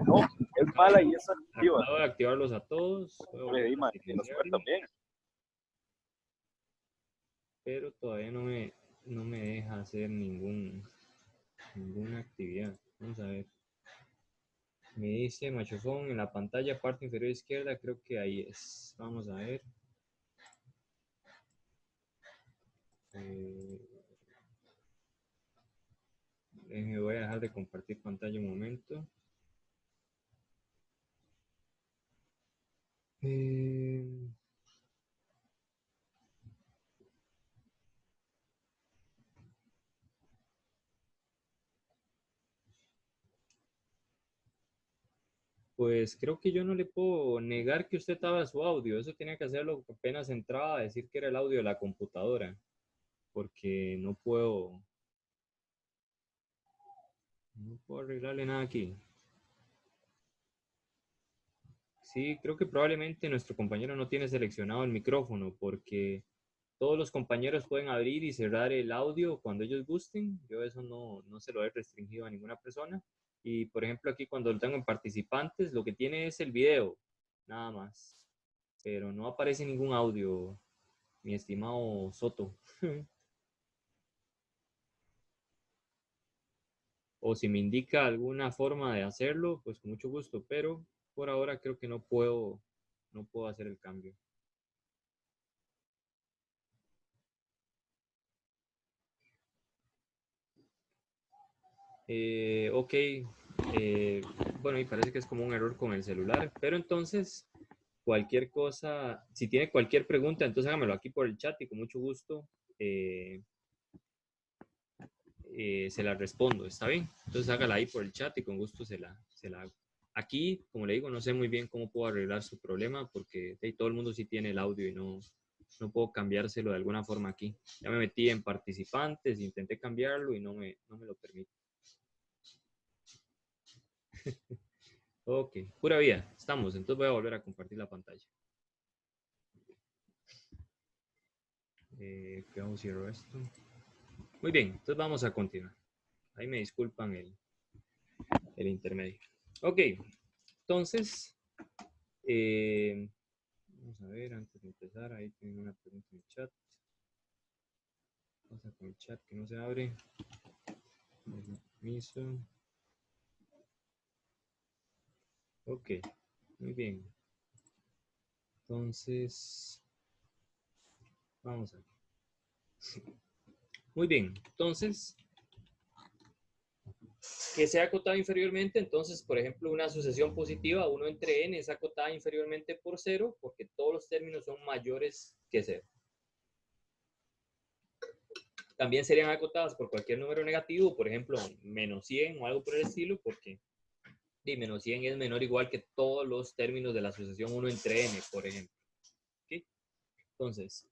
no, es mala y es activa. Acabo de activarlos a todos. Y nos también. Pero todavía no me deja hacer ninguna actividad. Vamos a ver. Me dice machofón en la pantalla, parte inferior izquierda, creo que ahí es. Vamos a ver. Me voy a dejar de compartir pantalla un momento. Pues creo que yo no le puedo negar que usted abra su audio. Eso tenía que hacerlo apenas entraba a decir que era el audio de la computadora. Porque no puedo arreglarle nada aquí. Sí, creo que probablemente nuestro compañero no tiene seleccionado el micrófono porque todos los compañeros pueden abrir y cerrar el audio cuando ellos gusten. Yo eso no se lo he restringido a ninguna persona. Y por ejemplo aquí cuando lo tengo en participantes, lo que tiene es el video, nada más. Pero no aparece ningún audio, mi estimado Soto. O si me indica alguna forma de hacerlo, pues con mucho gusto. Pero por ahora creo que no puedo hacer el cambio. Ok, bueno, y parece que es como un error con el celular, pero entonces cualquier cosa, si tiene cualquier pregunta, entonces hágamelo aquí por el chat y con mucho gusto se la respondo, ¿está bien? Entonces hágala ahí por el chat y con gusto se la hago. Aquí, como le digo, no sé muy bien cómo puedo arreglar su problema porque todo el mundo sí tiene el audio y no puedo cambiárselo de alguna forma aquí. Ya me metí en participantes, intenté cambiarlo y no me lo permite. Ok, pura vida, estamos. Entonces voy a volver a compartir la pantalla. ¿Cómo cierro esto? Muy bien, entonces vamos a continuar. Ahí me disculpan el intermedio. Ok, entonces, vamos a ver, antes de empezar, ahí tengo una pregunta en el chat. Pasa con el chat que no se abre. Permiso. Ok, muy bien. Entonces, vamos a ver. Muy bien, entonces, que sea acotada inferiormente, entonces, por ejemplo, una sucesión positiva, 1 entre n es acotada inferiormente por 0, porque todos los términos son mayores que 0. También serían acotadas por cualquier número negativo, por ejemplo, menos 100 o algo por el estilo, porque menos 100 es menor o igual que todos los términos de la asociación 1 entre n, por ejemplo. ¿Okay? Entonces,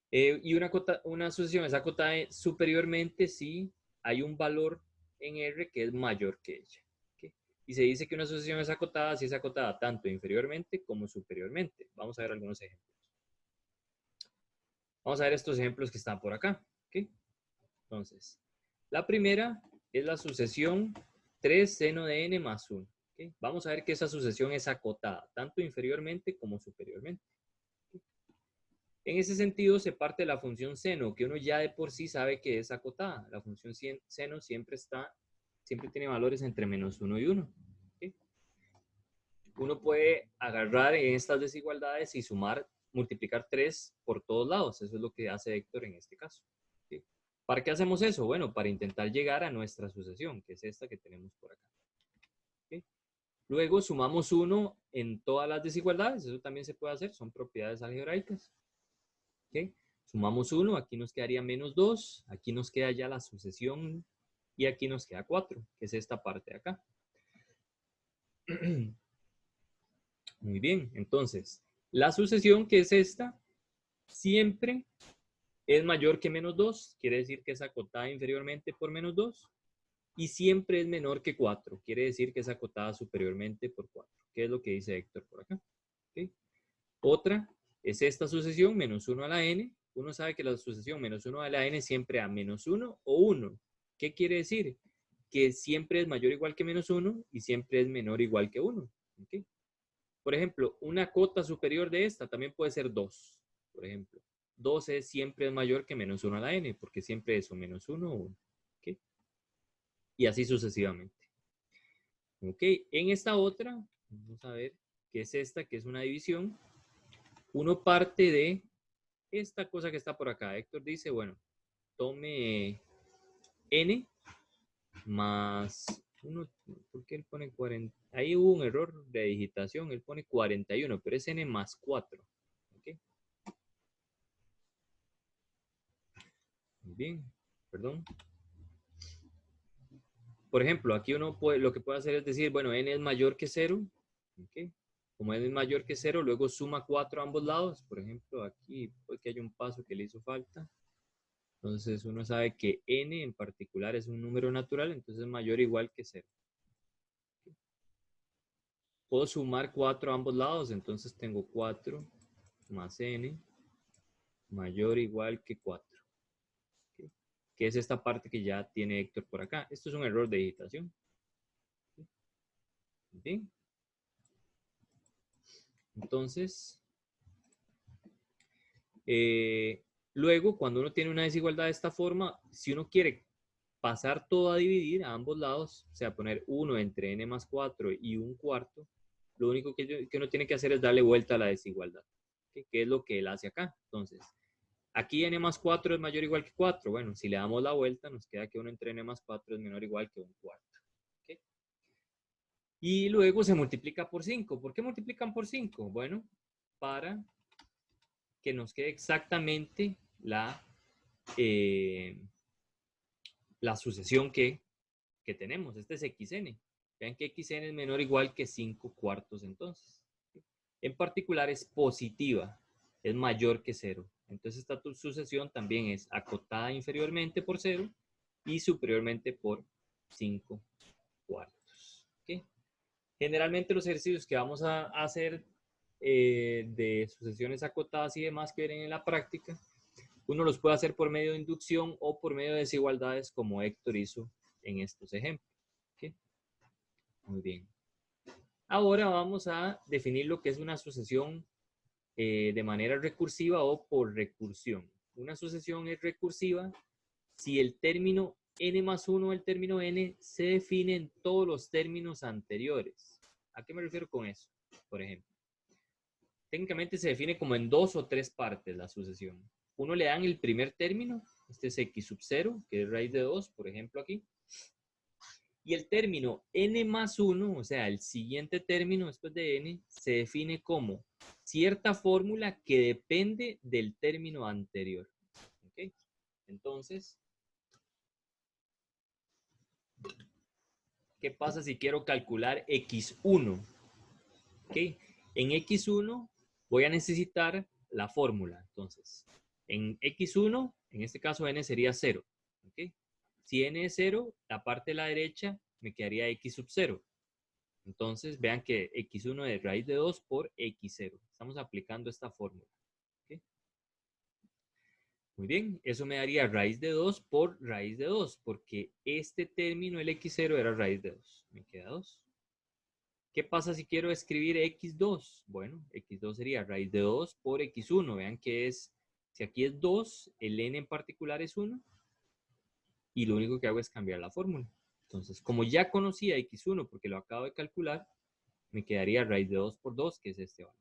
y una asociación es acotada superiormente si hay un valor en R que es mayor que ella. ¿Okay? Y se dice que una asociación es acotada si es acotada tanto inferiormente como superiormente. Vamos a ver algunos ejemplos. Vamos a ver estos ejemplos que están por acá. ¿Okay? Entonces, la primera es la sucesión 3 seno de n más 1. ¿Okay? Vamos a ver que esa sucesión es acotada, tanto inferiormente como superiormente. ¿Okay? En ese sentido, se parte de la función seno, que uno ya de por sí sabe que es acotada. La función seno siempre tiene valores entre menos 1 y 1. ¿Okay? Uno puede agarrar en estas desigualdades y sumar, multiplicar 3 por todos lados. Eso es lo que hace Héctor en este caso. ¿Okay? ¿Para qué hacemos eso? Bueno, para intentar llegar a nuestra sucesión, que es esta que tenemos por acá. ¿Okay? Luego sumamos 1 en todas las desigualdades. Eso también se puede hacer, son propiedades algebraicas. ¿Okay? Sumamos 1, aquí nos quedaría menos 2, aquí nos queda ya la sucesión y aquí nos queda 4, que es esta parte de acá. Muy bien, entonces, la sucesión, que es esta, siempre es mayor que menos 2, quiere decir que es acotada inferiormente por menos 2, y siempre es menor que 4, quiere decir que es acotada superiormente por 4, que es lo que dice Héctor por acá. ¿Okay? Otra es esta sucesión, menos 1 a la n. Uno sabe que la sucesión menos 1 a la n siempre a menos 1 o 1. ¿Qué quiere decir? Que siempre es mayor o igual que menos 1 y siempre es menor o igual que 1. ¿Okay? Por ejemplo, una cota superior de esta también puede ser 2. Por ejemplo, 2 siempre es mayor que menos 1 a la n, porque siempre es o menos 1 o 1. ¿Okay? Y así sucesivamente. ¿Ok? En esta otra, vamos a ver, que es esta, que es una división. Uno parte de esta cosa que está por acá. Héctor dice, bueno, tome n más 1. ¿Por qué él pone 40? Ahí hubo un error de digitación. Él pone 41, pero es n más 4. ¿Okay? Muy bien, perdón. Por ejemplo, aquí uno puede, lo que puede hacer es decir, bueno, n es mayor que 0. ¿Okay? Como n es mayor que 0, luego suma 4 a ambos lados. Por ejemplo, aquí puede que haya un paso que le hizo falta. Entonces uno sabe que n en particular es un número natural, entonces es mayor o igual que 0. Puedo sumar 4 a ambos lados, entonces tengo 4 más n mayor o igual que 4. ¿Okay? Que es esta parte que ya tiene Héctor por acá. Esto es un error de digitación. ¿Okay? Bien. Entonces, luego, cuando uno tiene una desigualdad de esta forma, si uno quiere pasar todo a dividir a ambos lados, o sea, poner 1 entre n más 4 y 1/4, lo único que uno tiene que hacer es darle vuelta a la desigualdad, ¿okay? Que es lo que él hace acá. Entonces, aquí n más 4 es mayor o igual que 4. Bueno, si le damos la vuelta, nos queda que 1 entre n más 4 es menor o igual que 1/4. ¿Okay? Y luego se multiplica por 5. ¿Por qué multiplican por 5? Bueno, para que nos quede exactamente la sucesión que tenemos. Este es xn. Vean que xn es menor o igual que 5/4 entonces. En particular es positiva, es mayor que 0. Entonces esta sucesión también es acotada inferiormente por 0 y superiormente por 5/4. ¿Okay? Generalmente los ejercicios que vamos a hacer de sucesiones acotadas y demás que ven en la práctica, uno los puede hacer por medio de inducción o por medio de desigualdades como Héctor hizo en estos ejemplos. ¿Okay? Muy bien. Ahora vamos a definir lo que es una sucesión de manera recursiva o por recursión. Una sucesión es recursiva si el término n más 1 o el término n se define en todos los términos anteriores. ¿A qué me refiero con eso? Por ejemplo, técnicamente se define como en 2 o 3 partes la sucesión. Uno le dan el primer término, este es x sub 0, que es raíz de 2, por ejemplo aquí. Y el término n más 1, o sea, el siguiente término después de n, se define como cierta fórmula que depende del término anterior. ¿Okay? Entonces, ¿Qué pasa si quiero calcular X1? ¿Ok? En X1 voy a necesitar la fórmula. Entonces, en X1, en este caso N sería 0. ¿Ok? Si N es 0, la parte de la derecha me quedaría X sub 0. Entonces, vean que X1 es raíz de 2 por X0. Estamos aplicando esta fórmula. ¿Ok? Muy bien, eso me daría raíz de 2 por raíz de 2, porque este término, el X0, era raíz de 2. Me queda 2. ¿Qué pasa si quiero escribir X2? Bueno, X2 sería raíz de 2 por X1. Vean que es, si aquí es 2, el N en particular es 1, y lo único que hago es cambiar la fórmula. Entonces, como ya conocía X1 porque lo acabo de calcular, me quedaría raíz de 2 por 2, que es este valor.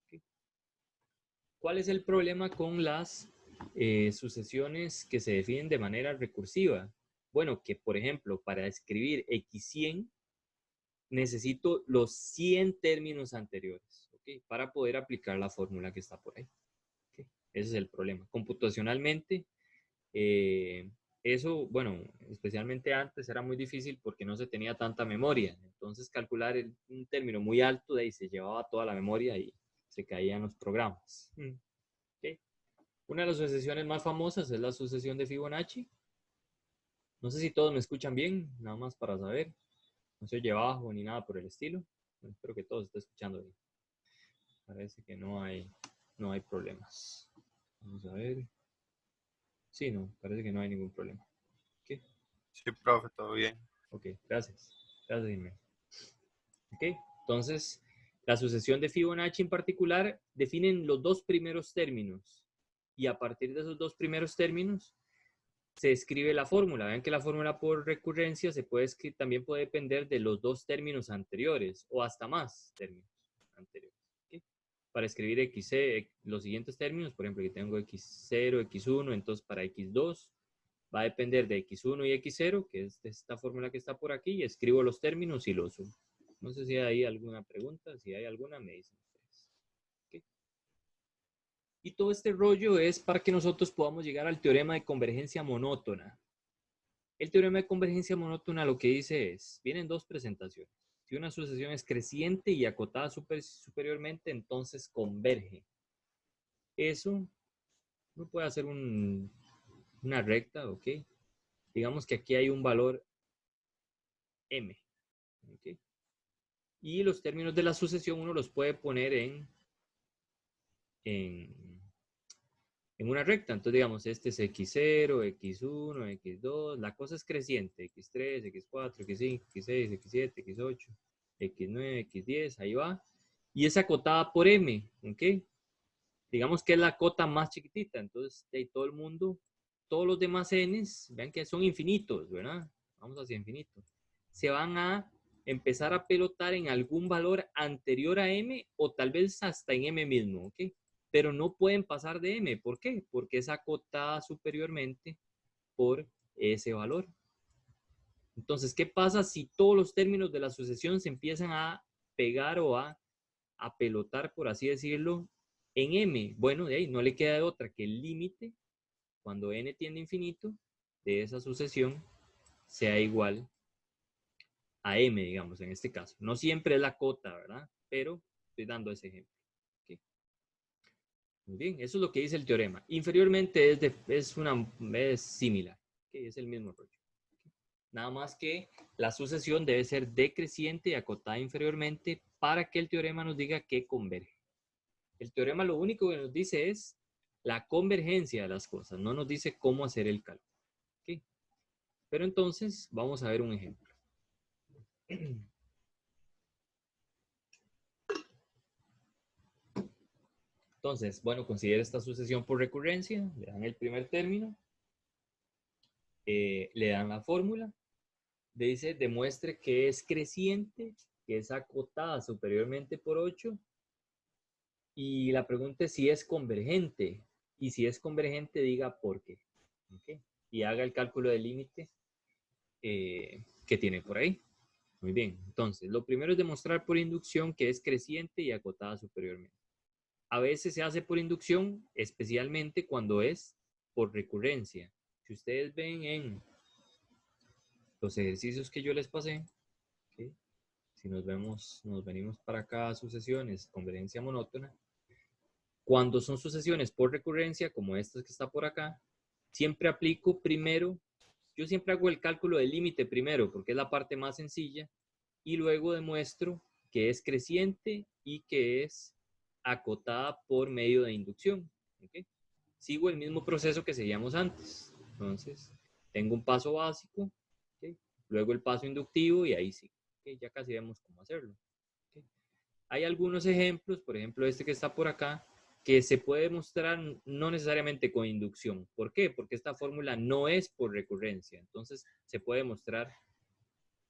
¿Okay? ¿Cuál es el problema con las sucesiones que se definen de manera recursiva? Bueno, que por ejemplo, para escribir X100, necesito los 100 términos anteriores, ¿okay? Para poder aplicar la fórmula que está por ahí. ¿Okay? Ese es el problema. Computacionalmente, eso, bueno, especialmente antes era muy difícil porque no se tenía tanta memoria. Entonces, calcular un término muy alto de ahí se llevaba toda la memoria y se caían los programas. ¿Okay? Una de las sucesiones más famosas es la sucesión de Fibonacci. No sé si todos me escuchan bien, nada más para saber. No se oye bajo ni nada por el estilo. Bueno, espero que todos estén escuchando bien. Parece que no hay problemas. Vamos a ver. Sí, no, parece que no hay ningún problema. ¿Ok? Sí, profe, todo bien. Ok, gracias. Gracias, Jiménez. Ok, entonces, la sucesión de Fibonacci en particular definen los dos primeros términos. Y a partir de esos dos primeros términos, se escribe la fórmula. Vean que la fórmula por recurrencia se puede escribir, también puede depender de los dos términos anteriores o hasta más términos anteriores. ¿Okay? Para escribir X, los siguientes términos, por ejemplo, aquí tengo X0, X1, entonces para X2 va a depender de X1 y X0, que es esta fórmula que está por aquí, y escribo los términos y los sumo. No sé si hay alguna pregunta, si hay alguna me dicen ustedes. ¿Okay? Y todo este rollo es para que nosotros podamos llegar al teorema de convergencia monótona. El teorema de convergencia monótona lo que dice es, vienen dos presentaciones. Si una sucesión es creciente y acotada superiormente, entonces converge. Eso uno puede hacer una recta, ¿ok? Digamos que aquí hay un valor m, ¿ok? Y los términos de la sucesión uno los puede poner en una recta. Entonces, digamos, este es X0, X1, X2. La cosa es creciente. X3, X4, X5, X6, X7, X8, X9, X10. Ahí va. Y es acotada por M. ¿Ok? Digamos que es la cota más chiquitita. Entonces, de todo el mundo, todos los demás N's, vean que son infinitos, ¿verdad? Vamos hacia infinito. Se van a empezar a pelotar en algún valor anterior a M o tal vez hasta en M mismo. ¿Ok? Pero no pueden pasar de M. ¿Por qué? Porque es acotada superiormente por ese valor. Entonces, ¿qué pasa si todos los términos de la sucesión se empiezan a pegar o a pelotar, por así decirlo, en M? Bueno, de ahí no le queda de otra que el límite, cuando N tiende a infinito, de esa sucesión sea igual a M, digamos, en este caso. No siempre es la cota, ¿verdad? Pero estoy dando ese ejemplo. Muy bien, eso es lo que dice el teorema. Inferiormente es similar, ¿okay? Es el mismo rollo. ¿Okay? Nada más que la sucesión debe ser decreciente y acotada inferiormente para que el teorema nos diga que converge. El teorema lo único que nos dice es la convergencia de las cosas, no nos dice cómo hacer el cálculo. ¿Okay? Pero entonces vamos a ver un ejemplo. Entonces, bueno, considera esta sucesión por recurrencia, le dan el primer término, le dan la fórmula, dice, demuestre que es creciente, que es acotada superiormente por 8, y la pregunta es si es convergente, y si es convergente, diga por qué. ¿Okay? Y haga el cálculo del límite que tiene por ahí. Muy bien, entonces, lo primero es demostrar por inducción que es creciente y acotada superiormente. A veces se hace por inducción, especialmente cuando es por recurrencia. Si ustedes ven en los ejercicios que yo les pasé, ¿Ok? Si nos venimos para acá a sucesiones, convergencia monótona. Cuando son sucesiones por recurrencia, como esta que está por acá, siempre aplico primero, yo siempre hago el cálculo del límite primero, porque es la parte más sencilla, y luego demuestro que es creciente y que es acotada por medio de inducción. ¿Okay? Sigo el mismo proceso que seguíamos antes. Entonces, tengo un paso básico, ¿okay? Luego el paso inductivo y ahí sí. ¿Okay? Ya casi vemos cómo hacerlo. ¿Okay? Hay algunos ejemplos, por ejemplo este que está por acá, que se puede mostrar no necesariamente con inducción. ¿Por qué? Porque esta fórmula no es por recurrencia. Entonces, se puede mostrar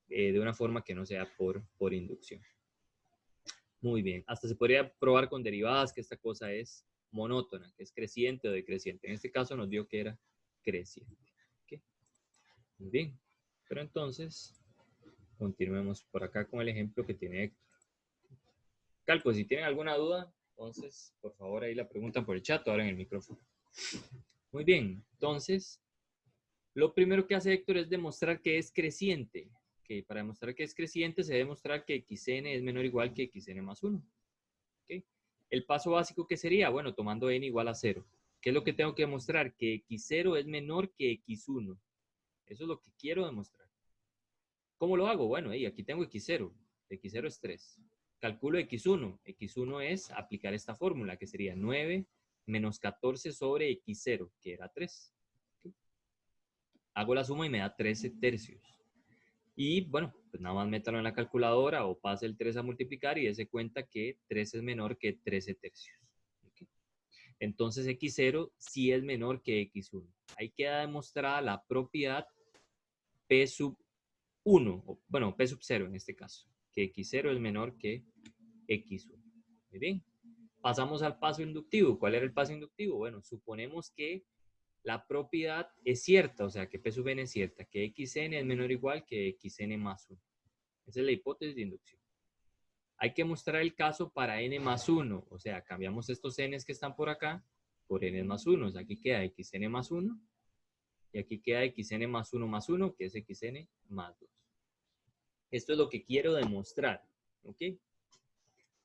de una forma que no sea por inducción. Muy bien. Hasta se podría probar con derivadas que esta cosa es monótona, que es creciente o decreciente. En este caso nos dio que era creciente. ¿Okay? Muy bien. Pero entonces, continuemos por acá con el ejemplo que tiene Héctor. Calco, si tienen alguna duda, entonces, por favor, ahí la preguntan por el chat o ahora en el micrófono. Muy bien. Entonces, lo primero que hace Héctor es demostrar que es creciente. Que para demostrar que es creciente se debe demostrar que xn es menor o igual que xn más 1. ¿Okay? El paso básico, ¿qué sería? Bueno, tomando n igual a 0. ¿Qué es lo que tengo que demostrar? Que x0 es menor que x1. Eso es lo que quiero demostrar. ¿Cómo lo hago? Bueno, aquí tengo x0. x0 es 3. Calculo x1. x1 es aplicar esta fórmula, que sería 9 menos 14 sobre x0, que era 3. ¿Okay? Hago la suma y me da 13 tercios. Y bueno, pues nada más métalo en la calculadora o pase el 3 a multiplicar y dése cuenta que 3 es menor que 13 tercios. ¿Okay? Entonces x0 sí es menor que x1. Ahí queda demostrada la propiedad P sub 1, o, bueno, P sub 0 en este caso, que x0 es menor que x1. Muy bien. Pasamos al paso inductivo. ¿Cuál era el paso inductivo? Bueno, suponemos que la propiedad es cierta, o sea, que P sub n es cierta, que xn es menor o igual que xn más 1. Esa es la hipótesis de inducción. Hay que mostrar el caso para n más 1, o sea, cambiamos estos n's que están por acá por n más 1. O sea, aquí queda xn más 1 y aquí queda xn más 1, que es xn más 2. Esto es lo que quiero demostrar, ¿ok?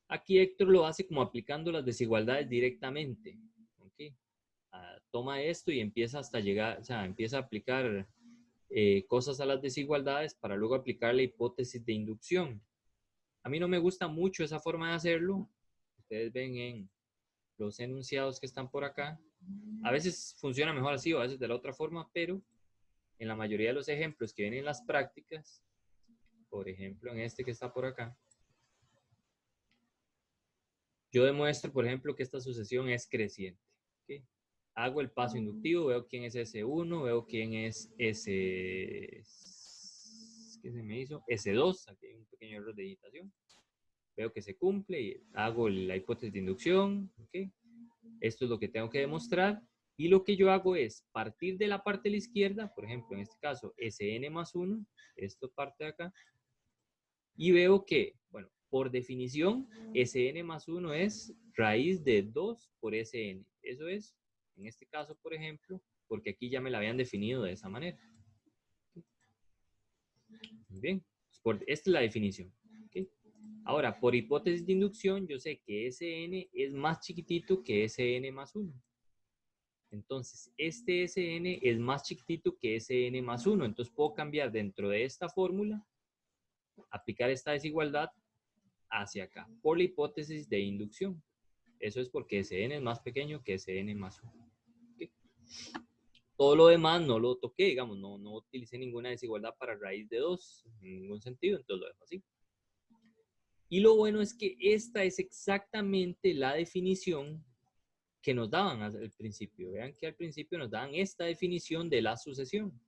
Aquí Héctor lo hace como aplicando las desigualdades directamente, ¿ok? Toma esto y empieza hasta llegar, o sea, empieza a aplicar cosas a las desigualdades para luego aplicar la hipótesis de inducción. A mí no me gusta mucho esa forma de hacerlo. Ustedes ven en los enunciados que están por acá. A veces funciona mejor así o a veces de la otra forma, pero en la mayoría de los ejemplos que vienen en las prácticas, por ejemplo en este que está por acá, yo demuestro, por ejemplo, que esta sucesión es creciente. ¿Okay? Hago el paso inductivo, veo quién es S1, veo quién es S... ¿Qué se me hizo? S2, aquí hay un pequeño error de digitación. Veo que se cumple y hago la hipótesis de inducción. ¿Okay? Esto es lo que tengo que demostrar. Y lo que yo hago es partir de la parte de la izquierda, por ejemplo, en este caso, Sn más 1, esto parte de acá, y veo que, bueno, por definición, Sn más 1 es raíz de 2 por Sn. Eso es, en este caso, por ejemplo, porque aquí ya me la habían definido de esa manera. Muy bien, esta es la definición. ¿Okay? Ahora, por hipótesis de inducción, yo sé que Sn es más chiquitito que Sn más 1. Entonces, este Sn es más chiquitito que Sn más 1. Entonces, puedo cambiar dentro de esta fórmula, aplicar esta desigualdad hacia acá, por la hipótesis de inducción. Eso es porque Sn es más pequeño que Sn más 1. ¿Okay? Todo lo demás no lo toqué, digamos, no utilicé ninguna desigualdad para raíz de 2, en ningún sentido, entonces lo dejo así. Y lo bueno es que esta es exactamente la definición que nos daban al principio. Vean que al principio nos daban esta definición de la sucesión.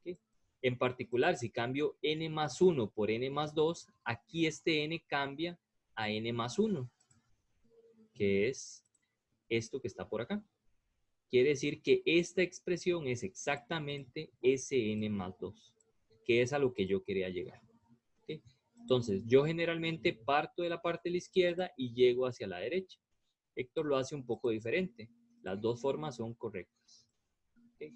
¿Okay? En particular, si cambio n más 1 por n más 2, aquí este n cambia a n más 1, que es esto que está por acá. Quiere decir que esta expresión es exactamente Sn más 2, que es a lo que yo quería llegar. ¿Okay? Entonces, yo generalmente parto de la parte de la izquierda y llego hacia la derecha. Héctor lo hace un poco diferente. Las dos formas son correctas. ¿Okay?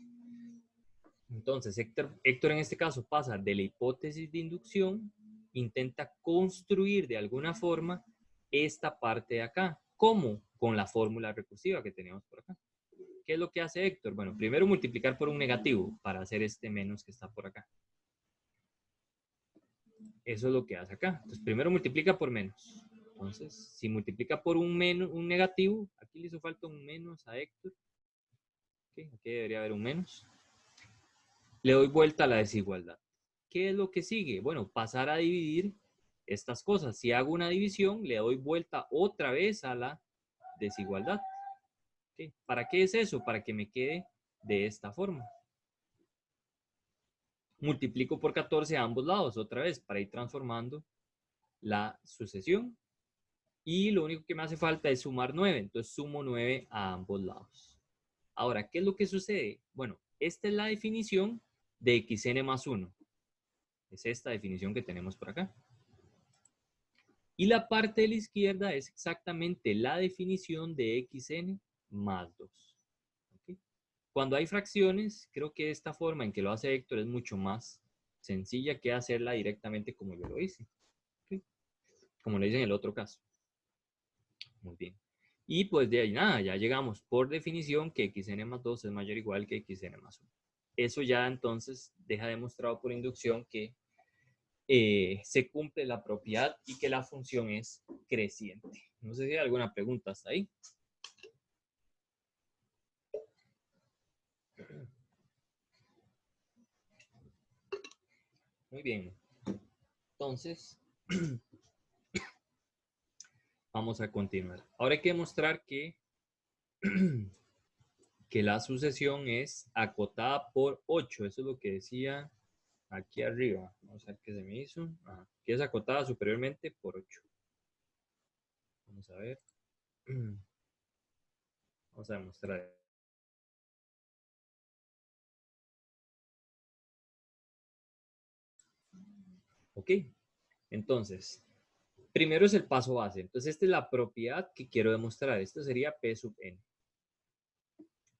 Entonces, Héctor en este caso pasa de la hipótesis de inducción intenta construir de alguna forma esta parte de acá. ¿Cómo? Con la fórmula recursiva que teníamos por acá. ¿Qué es lo que hace Héctor? Bueno, primero multiplicar por un negativo para hacer este menos que está por acá. Eso es lo que hace acá. Entonces, primero multiplica por menos. Entonces, si multiplica por un negativo, aquí le hizo falta un menos a Héctor. Okay, aquí debería haber un menos. Le doy vuelta a la desigualdad. ¿Qué es lo que sigue? Bueno, pasar a dividir estas cosas. Si hago una división, le doy vuelta otra vez a la desigualdad. ¿Okay? ¿Para qué es eso? Para que me quede de esta forma. Multiplico por 14 a ambos lados otra vez para ir transformando la sucesión. Y lo único que me hace falta es sumar 9. Entonces sumo 9 a ambos lados. Ahora, ¿qué es lo que sucede? Bueno, esta es la definición de xn más 1. Es esta definición que tenemos por acá. Y la parte de la izquierda es exactamente la definición de xn más 2. ¿Okay? Cuando hay fracciones, creo que esta forma en que lo hace Héctor es mucho más sencilla que hacerla directamente como yo lo hice. ¿Okay? Como lo hice en el otro caso. Muy bien. Y pues de ahí nada, ya llegamos por definición que xn más 2 es mayor o igual que xn más 1. Eso ya entonces deja demostrado por inducción que se cumple la propiedad y que la función es creciente. No sé si hay alguna pregunta hasta ahí. Muy bien. Entonces, vamos a continuar. Ahora hay que demostrar que, que la sucesión es acotada por 8. Eso es lo que decía aquí arriba. Vamos a ver qué se me hizo. Ajá. Que es acotada superiormente por 8. Vamos a ver. Vamos a demostrar. Ok. Entonces, primero es el paso base. Entonces, esta es la propiedad que quiero demostrar. Esto sería P sub n.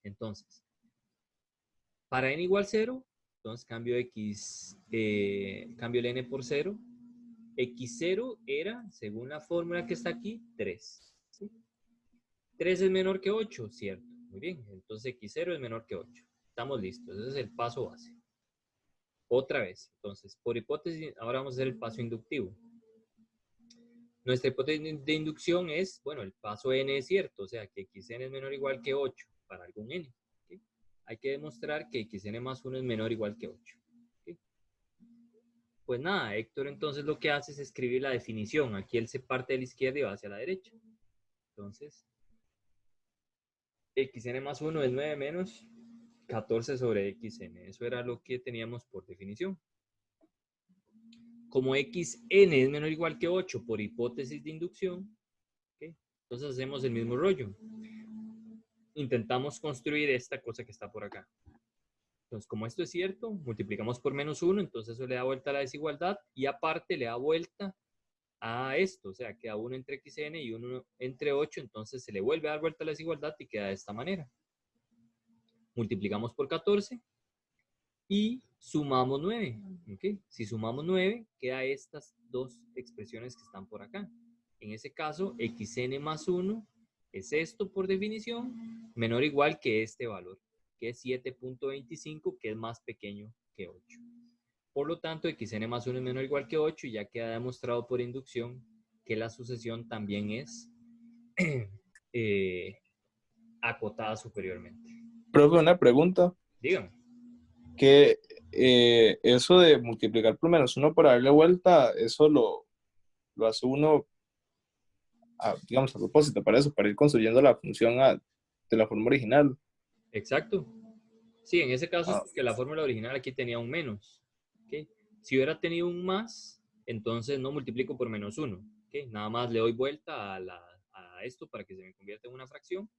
Entonces, para n igual 0, entonces cambio x, cambio el n por 0. X0 era, según la fórmula que está aquí, 3. ¿Sí? 3 es menor que 8, ¿cierto? Muy bien, entonces X0 es menor que 8. Estamos listos, ese es el paso base. Otra vez, entonces, por hipótesis, ahora vamos a hacer el paso inductivo. Nuestra hipótesis de inducción es, bueno, el paso n es cierto, o sea, que xn es menor o igual que 8 para algún n. ¿Okay? Hay que demostrar que xn más 1 es menor o igual que 8. ¿Okay? Pues nada, Héctor entonces lo que hace es escribir la definición. Aquí él se parte de la izquierda y va hacia la derecha. Entonces, xn más 1 es 9 menos 14 sobre xn. Eso era lo que teníamos por definición. Como xn es menor o igual que 8 por hipótesis de inducción, ¿okay? Entonces hacemos el mismo rollo. Intentamos construir esta cosa que está por acá. Entonces, como esto es cierto, multiplicamos por menos 1, entonces eso le da vuelta a la desigualdad y aparte le da vuelta a esto, o sea, queda 1 entre xn y 1 entre 8, entonces se le vuelve a dar vuelta a la desigualdad y queda de esta manera. Multiplicamos por 14 y sumamos 9. ¿Okay? Si sumamos 9, queda estas dos expresiones que están por acá. En ese caso, xn más 1 es esto por definición, menor o igual que este valor, que es 7.25, que es más pequeño que 8. Por lo tanto, xn más 1 es menor o igual que 8 y ya queda demostrado por inducción que la sucesión también es acotada superiormente. Profe, una pregunta. Dígame. Que eso de multiplicar por menos 1 para darle vuelta, eso lo hace uno, digamos, a propósito para eso, para ir construyendo la función de la forma original. Exacto. Sí, en ese caso es Ah, porque la fórmula original aquí tenía un menos. ¿Okay? Si hubiera tenido un más, entonces no multiplico por menos 1. ¿Okay? Nada más le doy vuelta a esto para que se me convierta en una fracción.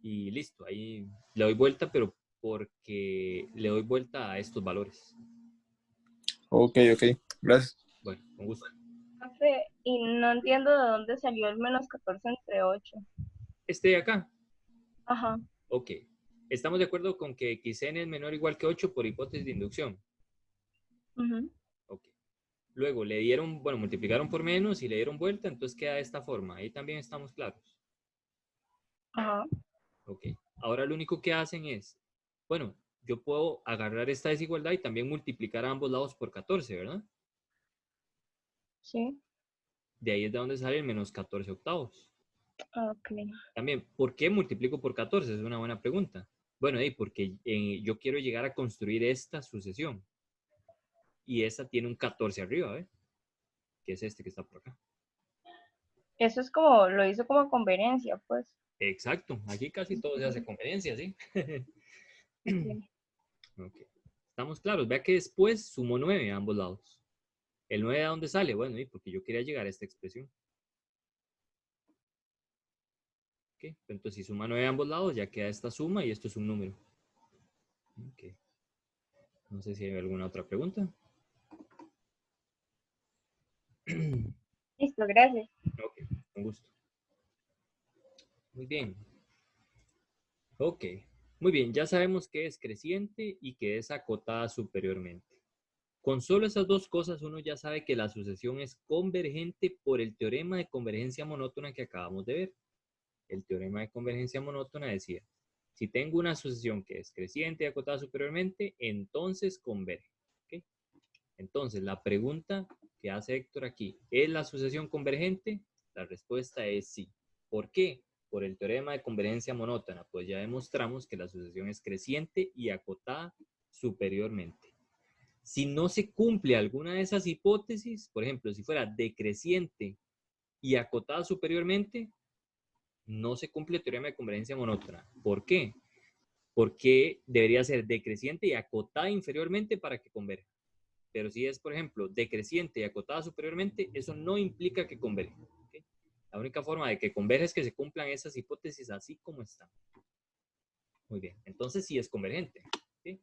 Y listo, ahí le doy vuelta, pero porque le doy vuelta a estos valores. ok, gracias. Bueno, con gusto. Profe, y no entiendo de dónde salió el menos 14 entre 8. Este de acá. Ajá. Ok. Estamos de acuerdo con que xn es menor o igual que 8 por hipótesis de inducción. Uh-huh. Ok. Luego le dieron, bueno, multiplicaron por menos y le dieron vuelta, entonces queda de esta forma. Ahí también estamos claros. Ajá. Ok. Ahora lo único que hacen es, bueno, yo puedo agarrar esta desigualdad y también multiplicar a ambos lados por 14, ¿verdad? Sí. De ahí es de donde sale el menos 14 octavos. Ok. También, ¿por qué multiplico por 14? Es una buena pregunta. Bueno, porque yo quiero llegar a construir esta sucesión. Y esa tiene un 14 arriba, ¿eh? Que es este que está por acá. Eso es como, lo hizo como conveniencia, pues. Exacto. Aquí casi todo se hace conveniencia, ¿sí? Ok. Ok. Estamos claros. Vea que después sumo 9 a ambos lados. ¿El 9 de dónde sale? Bueno, porque yo quería llegar a esta expresión. Ok. Entonces, si suma 9 a ambos lados, ya queda esta suma y esto es un número. Ok. No sé si hay alguna otra pregunta. Listo, gracias. Ok, con gusto. Muy bien. Ok. Muy bien, ya sabemos que es creciente y que es acotada superiormente. Con solo esas dos cosas uno ya sabe que la sucesión es convergente por el teorema de convergencia monótona que acabamos de ver. El teorema de convergencia monótona decía, si tengo una sucesión que es creciente y acotada superiormente, entonces converge. ¿Okay? Entonces, la pregunta que hace Héctor aquí, ¿es la sucesión convergente? La respuesta es sí. ¿Por qué? Por el teorema de convergencia monótona, pues ya demostramos que la sucesión es creciente y acotada superiormente. Si no se cumple alguna de esas hipótesis, por ejemplo, si fuera decreciente y acotada superiormente, no se cumple el teorema de convergencia monótona. ¿Por qué? Porque debería ser decreciente y acotada inferiormente para que converja. Pero si es, por ejemplo, decreciente y acotada superiormente, eso no implica que converja. ¿Okay? La única forma de que converja es que se cumplan esas hipótesis así como están. Muy bien, entonces sí es convergente. ¿Okay?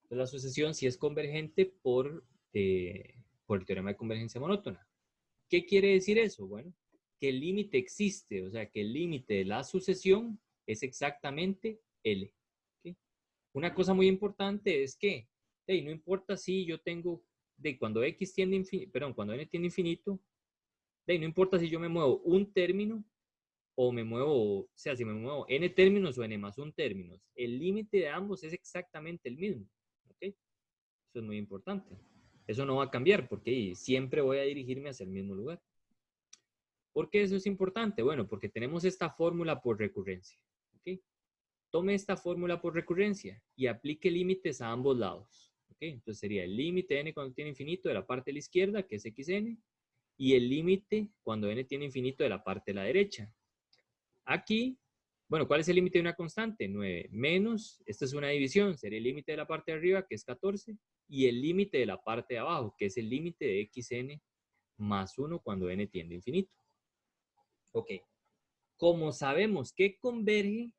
Entonces la sucesión sí es convergente por el teorema de convergencia monótona. ¿Qué quiere decir eso? Bueno, que el límite existe, o sea, que el límite de la sucesión es exactamente L. ¿Okay? Una cosa muy importante es que, hey, no importa si yo tengo, cuando X tiende infinito, perdón, cuando N tiende infinito, no importa si yo me muevo un término o me muevo, o sea, si me muevo N términos o N más un términos, el límite de ambos es exactamente el mismo. ¿Ok? Eso es muy importante. Eso no va a cambiar porque siempre voy a dirigirme hacia el mismo lugar. ¿Por qué eso es importante? Bueno, porque tenemos esta fórmula por recurrencia. ¿Okay? Tome esta fórmula por recurrencia y aplique límites a ambos lados. ¿Okay? Entonces sería el límite n cuando tiene infinito de la parte de la izquierda, que es xn, y el límite cuando n tiene infinito de la parte de la derecha. Aquí, bueno, ¿cuál es el límite de una constante? 9 menos, esta es una división, sería el límite de la parte de arriba, que es 14, y el límite de la parte de abajo, que es el límite de xn más 1 cuando n tiende a infinito. Ok, como sabemos que converge,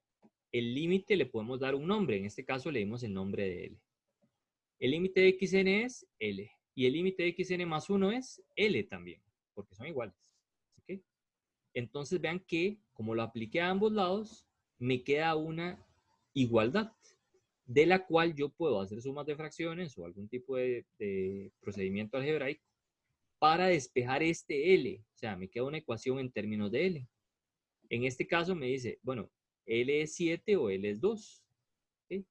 el límite le podemos dar un nombre. En este caso le dimos el nombre de L. El límite de xn es L. Y el límite de xn más 1 es L también, porque son iguales. ¿Okay? Entonces vean que, como lo apliqué a ambos lados, me queda una igualdad, de la cual yo puedo hacer sumas de fracciones o algún tipo de procedimiento algebraico para despejar este L. O sea, me queda una ecuación en términos de L. En este caso me dice, bueno, L es 7 o L es 2. ¿Okay?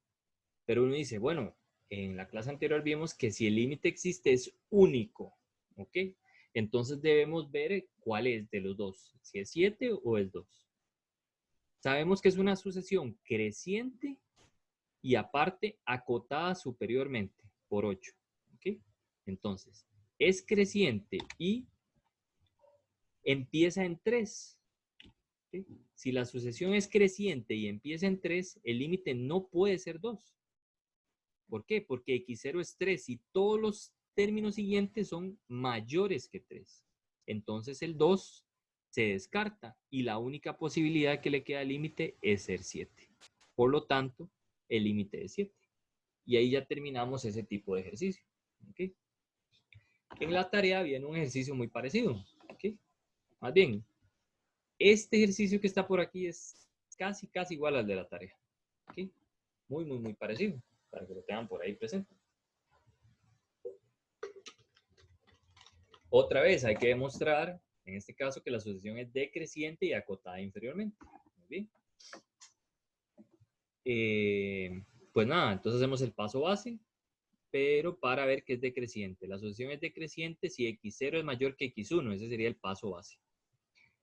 Pero uno dice, bueno, en la clase anterior vimos que si el límite existe es único. ¿Ok? Entonces debemos ver cuál es de los dos, si es 7 o es 2. Sabemos que es una sucesión creciente y aparte acotada superiormente por 8. ¿Ok? Entonces, es creciente y empieza en 3. ¿Sí? Si la sucesión es creciente y empieza en 3, el límite no puede ser 2. ¿Por qué? Porque x0 es 3 y todos los términos siguientes son mayores que 3. Entonces el 2 se descarta y la única posibilidad que le queda al límite es ser 7. Por lo tanto, el límite es 7. Y ahí ya terminamos ese tipo de ejercicio. ¿Okay? En la tarea viene un ejercicio muy parecido. ¿Okay? Más bien, este ejercicio que está por aquí es casi igual al de la tarea. ¿Okay? Muy parecido, para que lo tengan por ahí presente. Otra vez hay que demostrar, en este caso, que la sucesión es decreciente y acotada inferiormente. Muy bien. Pues nada, entonces hacemos el paso base, pero para ver que es decreciente. La sucesión es decreciente si x0 es mayor que x1, ese sería el paso base.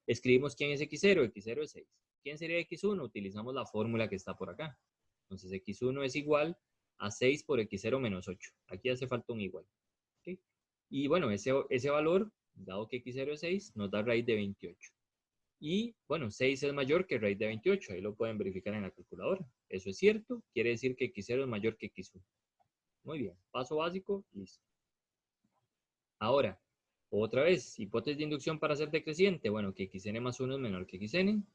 Escribimos quién es x0, x0 es 6. ¿Quién sería x1? Utilizamos la fórmula que está por acá. Entonces x1 es igual a 6 por x0 menos 8. Aquí hace falta un igual. ¿Okay? Y bueno, ese valor, dado que x0 es 6, nos da raíz de 28. Y bueno, 6 es mayor que raíz de 28. Ahí lo pueden verificar en la calculadora. Eso es cierto. Quiere decir que x0 es mayor que x1. Muy bien. Paso básico, listo. Ahora, otra vez, hipótesis de inducción para ser decreciente. Bueno, que xn más 1 es menor que xn.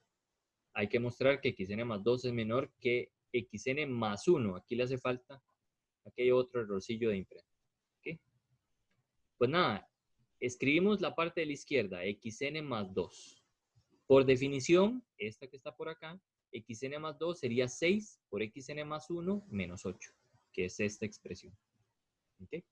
Hay que mostrar que xn más 2 es menor que xn más 1. Aquí le hace falta, aquí hay otro errorcillo de imprenta. ¿Okay? Pues nada, escribimos la parte de la izquierda, xn más 2. Por definición, esta que está por acá, xn más 2 sería 6 por xn más 1 menos 8, que es esta expresión. ¿Okay?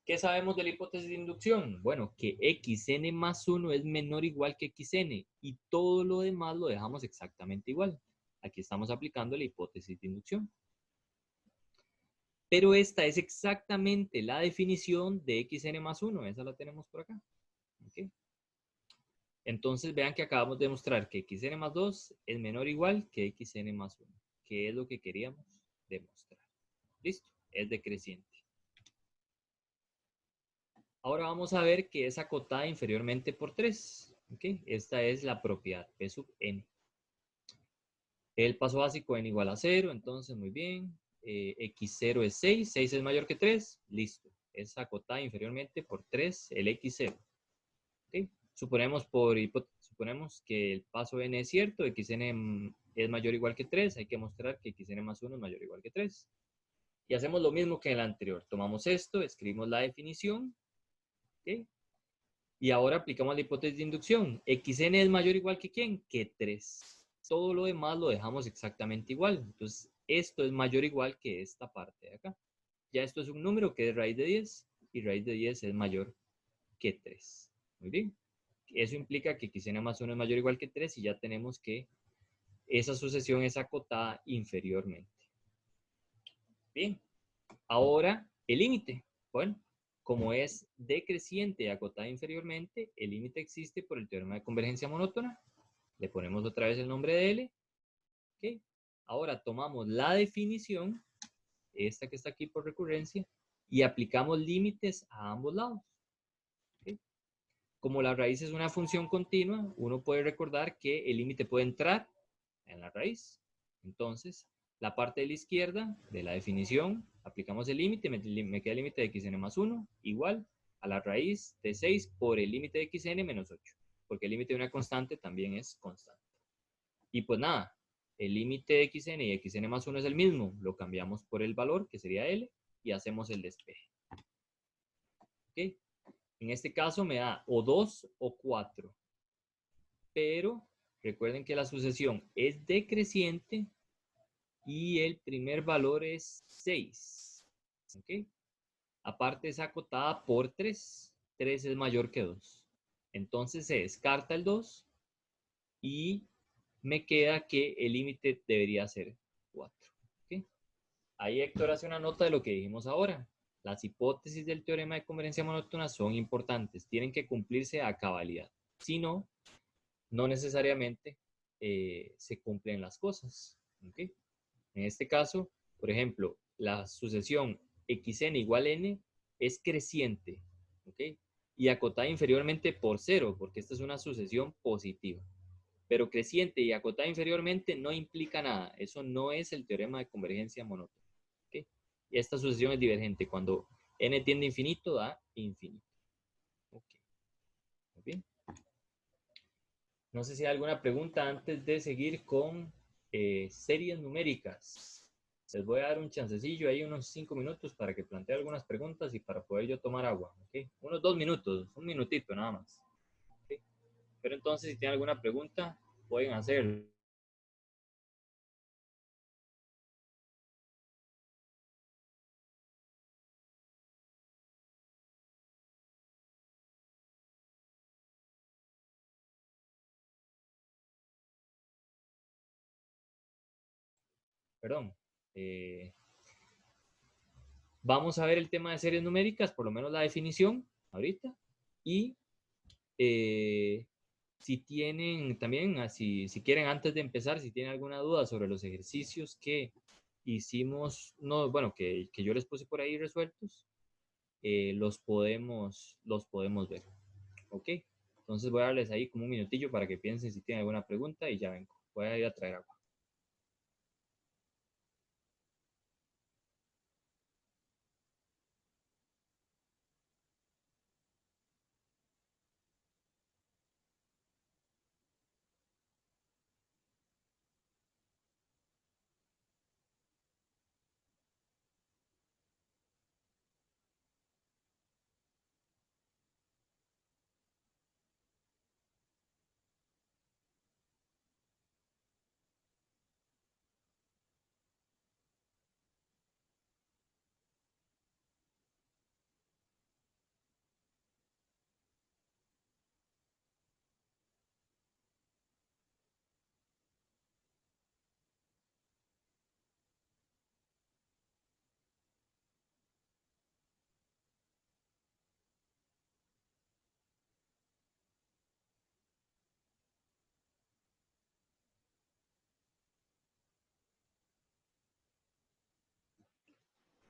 ¿Qué sabemos de la hipótesis de inducción? Bueno, que xn más 1 es menor o igual que xn y todo lo demás lo dejamos exactamente igual. Aquí estamos aplicando la hipótesis de inducción. Pero esta es exactamente la definición de xn más 1. Esa la tenemos por acá. ¿Okay? Entonces vean que acabamos de demostrar que xn más 2 es menor o igual que xn más 1, que es lo que queríamos demostrar. ¿Listo? Es decreciente. Ahora vamos a ver que es acotada inferiormente por 3. ¿Okay? Esta es la propiedad P sub n. El paso básico n igual a 0, entonces muy bien. X0 es 6, 6 es mayor que 3, listo. Es acotada inferiormente por 3 el X0. ¿Okay? Suponemos que el paso n es cierto, xn es mayor o igual que 3, hay que mostrar que xn más 1 es mayor o igual que 3. Y hacemos lo mismo que en el anterior. Tomamos esto, escribimos la definición, ¿okay? Y ahora aplicamos la hipótesis de inducción. Xn es mayor o igual que ¿quién? Que 3. Todo lo demás lo dejamos exactamente igual. Entonces, esto es mayor o igual que esta parte de acá. Ya esto es un número que es raíz de 10 y raíz de 10 es mayor que 3. Muy bien. Eso implica que xn más 1 es mayor o igual que 3 y ya tenemos que esa sucesión es acotada inferiormente. Bien. Ahora, el límite. Bueno, como es decreciente y acotada inferiormente, el límite existe por el teorema de convergencia monótona. Le ponemos otra vez el nombre de L. ¿Okay? Ahora tomamos la definición, esta que está aquí por recurrencia, y aplicamos límites a ambos lados. ¿Okay? Como la raíz es una función continua, uno puede recordar que el límite puede entrar en la raíz. Entonces, la parte de la izquierda de la definición, aplicamos el límite, me queda el límite de xn más 1, igual a la raíz de 6 por el límite de xn menos 8, porque el límite de una constante también es constante. Y pues nada, el límite de xn y xn más 1 es el mismo, lo cambiamos por el valor, que sería L, y hacemos el despeje. ¿Ok? En este caso me da o 2 o 4. Pero recuerden que la sucesión es decreciente y el primer valor es 6. ¿Ok? Aparte es acotada por 3. 3 es mayor que 2. Entonces se descarta el 2 y me queda que el límite debería ser 4. ¿Ok? Ahí Héctor hace una nota de lo que dijimos ahora. Las hipótesis del teorema de convergencia monótona son importantes. Tienen que cumplirse a cabalidad. Si no, no necesariamente se cumplen las cosas. ¿Okay? En este caso, por ejemplo, la sucesión xn igual n es creciente, ¿okay? Y acotada inferiormente por 0, porque esta es una sucesión positiva. Pero creciente y acotada inferiormente no implica nada. Eso no es el teorema de convergencia monótona. ¿Okay? Y esta sucesión es divergente. Cuando n tiende a infinito, da infinito. Okay. Muy bien. No sé si hay alguna pregunta antes de seguir con series numéricas. Les voy a dar un chancecillo ahí, unos 5 minutos para que plantee algunas preguntas y para poder yo tomar agua. ¿Okay? Unos 2 minutos, un minutito nada más. ¿Okay? Pero entonces, si tienen alguna pregunta, pueden hacerlo. perdón. Vamos a ver el tema de series numéricas, por lo menos la definición ahorita. Y si tienen también, si quieren antes de empezar, si tienen alguna duda sobre los ejercicios que hicimos, no, bueno, que yo les puse por ahí resueltos, los podemos ver. ¿Ok? Entonces voy a darles ahí como un minutillo para que piensen si tienen alguna pregunta y ya vengo. Voy a ir a traer agua.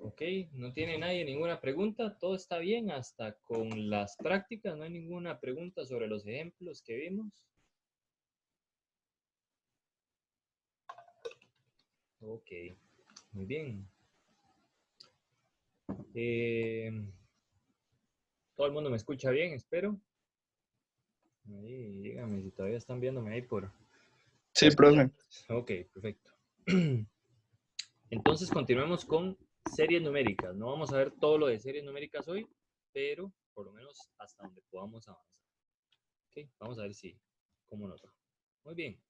Ok, no tiene nadie ninguna pregunta, todo está bien hasta con las prácticas, no hay ninguna pregunta sobre los ejemplos que vimos. Ok, muy bien. Todo el mundo me escucha bien, espero. Ahí, díganme si todavía están viéndome ahí por... Sí, profe. Ok, perfecto. Entonces continuemos con series numéricas. No vamos a ver todo lo de series numéricas hoy, pero por lo menos hasta donde podamos avanzar. Ok, vamos a ver si, cómo nos va. Muy bien.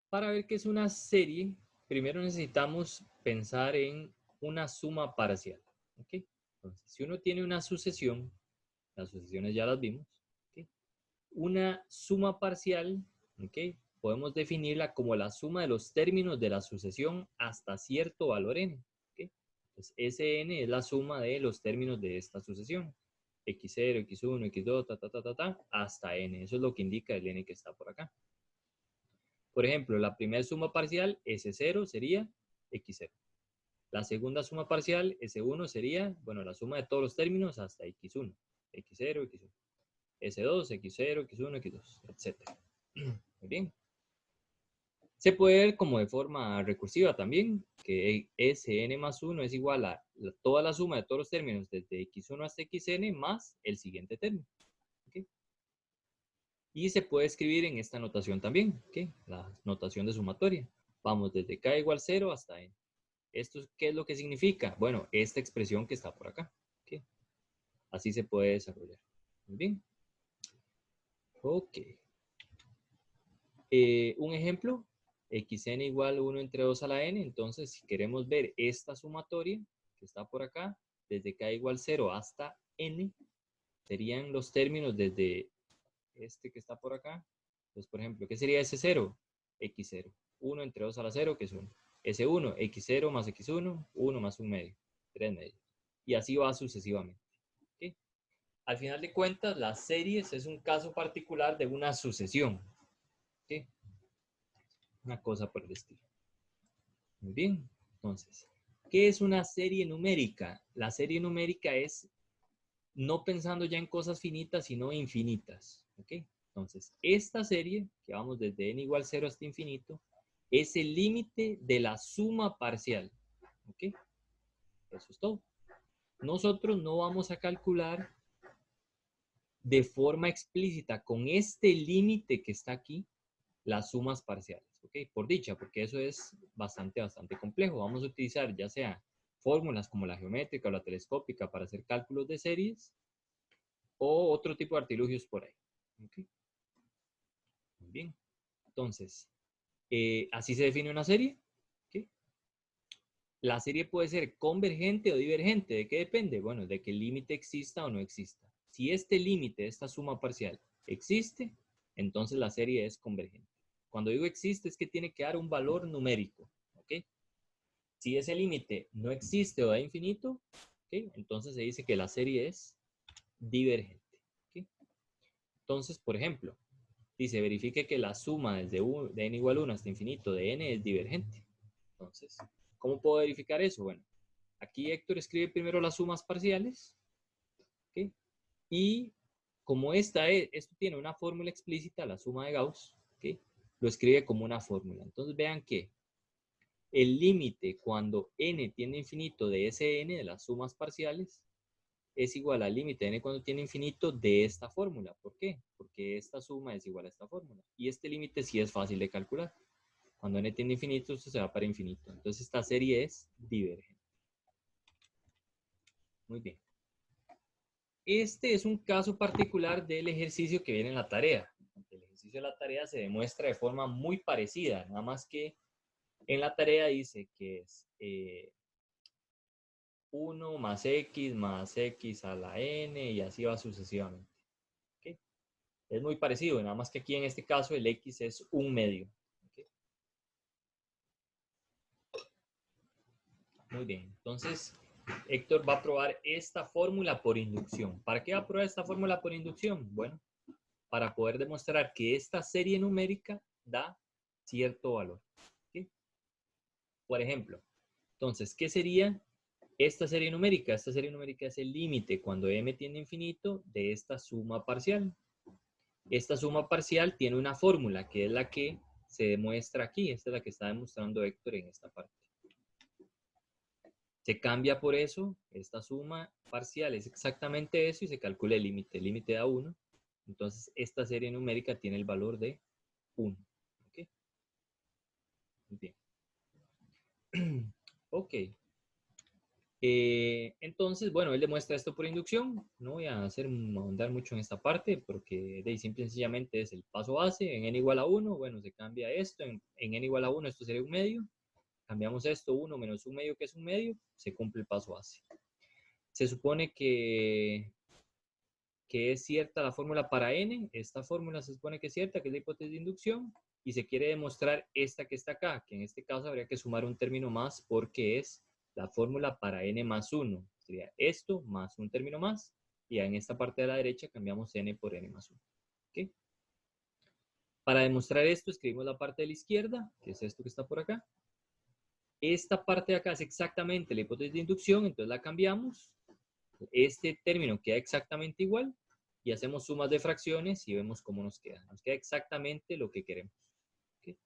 Para ver qué es una serie, primero necesitamos pensar en una suma parcial. ¿Ok? Entonces, si uno tiene una sucesión, las sucesiones ya las vimos, ¿ok? Una suma parcial, ¿ok? Podemos definirla como la suma de los términos de la sucesión hasta cierto valor n. ¿Ok? Entonces, Sn es la suma de los términos de esta sucesión. X0, X1, X2, hasta n. Eso es lo que indica el n que está por acá. Por ejemplo, la primera suma parcial, S0, sería X0. La segunda suma parcial, S1, sería, bueno, la suma de todos los términos hasta X1. X0, X1. S2, X0, X1, X2, etc. Muy bien. Se puede ver como de forma recursiva también, que Sn más 1 es igual a toda la suma de todos los términos desde X1 hasta Xn más el siguiente término. ¿Okay? Y se puede escribir en esta notación también, ¿okay? La notación de sumatoria. Vamos desde k igual 0 hasta n. ¿Esto qué es lo que significa? Bueno, esta expresión que está por acá. ¿Okay? Así se puede desarrollar. Muy bien. Ok. Un ejemplo, xn igual 1 entre 2 a la n. Entonces, si queremos ver esta sumatoria que está por acá, desde k igual 0 hasta n, serían los términos desde este que está por acá. Entonces, por ejemplo, ¿qué sería S0? X0. 1 entre 2 a la 0, que es 1. S1, X0 más X1, 1 más 1 medio, 3 medios. Y así va sucesivamente. ¿Okay? Al final de cuentas, las series es un caso particular de una sucesión. ¿Okay? Una cosa por el estilo. Muy bien. Entonces, ¿qué es una serie numérica? La serie numérica es no pensando ya en cosas finitas, sino infinitas. ¿Ok? Entonces, esta serie, que vamos desde n igual 0 hasta infinito, es el límite de la suma parcial. ¿Ok? Eso es todo. Nosotros no vamos a calcular de forma explícita con este límite que está aquí las sumas parciales. ¿Ok? Por dicha, porque eso es bastante complejo. Vamos a utilizar ya sea fórmulas como la geométrica o la telescópica para hacer cálculos de series o otro tipo de artilugios por ahí. ¿Okay? Muy bien. Entonces, así se define una serie. ¿Okay? La serie puede ser convergente o divergente. ¿De qué depende? Bueno, de que el límite exista o no exista. Si este límite, esta suma parcial, existe, entonces la serie es convergente. Cuando digo existe es que tiene que dar un valor numérico. ¿Ok? Si ese límite no existe o da infinito, ¿ok? Entonces se dice que la serie es divergente. ¿Ok? Entonces, por ejemplo, dice verifique que la suma desde de n igual a 1 hasta infinito de n es divergente. Entonces, ¿cómo puedo verificar eso? Bueno, aquí Héctor escribe primero las sumas parciales. ¿Ok? Y como esto tiene una fórmula explícita, la suma de Gauss, ¿ok? Lo escribe como una fórmula. Entonces vean que el límite cuando n tiende a infinito de Sn, de las sumas parciales, es igual al límite de n cuando tiene infinito de esta fórmula. ¿Por qué? Porque esta suma es igual a esta fórmula. Y este límite sí es fácil de calcular. Cuando n tiende a infinito, esto se va para infinito. Entonces esta serie es divergente. Muy bien. Este es un caso particular del ejercicio que viene en la tarea. El ejercicio de la tarea se demuestra de forma muy parecida, nada más que en la tarea dice que es 1 más x a la n y así va sucesivamente. ¿Okay? Es muy parecido, nada más que aquí en este caso el x es un medio. ¿Okay? Muy bien, entonces Héctor va a probar esta fórmula por inducción. ¿Para qué va a probar esta fórmula por inducción? Bueno, para poder demostrar que esta serie numérica da cierto valor. ¿Okay? Por ejemplo, entonces, ¿qué sería esta serie numérica? Esta serie numérica es el límite cuando m tiende a infinito de esta suma parcial. Esta suma parcial tiene una fórmula que es la que se demuestra aquí. Esta es la que está demostrando Héctor en esta parte. Se cambia por eso, esta suma parcial es exactamente eso y se calcula el límite. El límite da 1. Entonces, esta serie numérica tiene el valor de 1. ¿Ok? Muy bien. Ok. Entonces, bueno, él demuestra esto por inducción. No voy a ahondar mucho en esta parte porque de simple y sencillamente es el paso base. En n igual a 1, bueno, se cambia esto. En n igual a 1, esto sería un medio. Cambiamos esto, 1 menos un medio, que es un medio. Se cumple el paso base. Se supone que es cierta la fórmula para n. Esta fórmula se supone que es cierta, que es la hipótesis de inducción. Y se quiere demostrar esta que está acá, que en este caso habría que sumar un término más porque es la fórmula para n más 1. Sería esto más un término más. Y en esta parte de la derecha cambiamos n por n más 1. ¿Okay? Para demostrar esto, escribimos la parte de la izquierda, que es esto que está por acá. Esta parte de acá es exactamente la hipótesis de inducción, entonces la cambiamos. Este término queda exactamente igual. Y hacemos sumas de fracciones y vemos cómo nos queda. Nos queda exactamente lo que queremos. ¿Okay?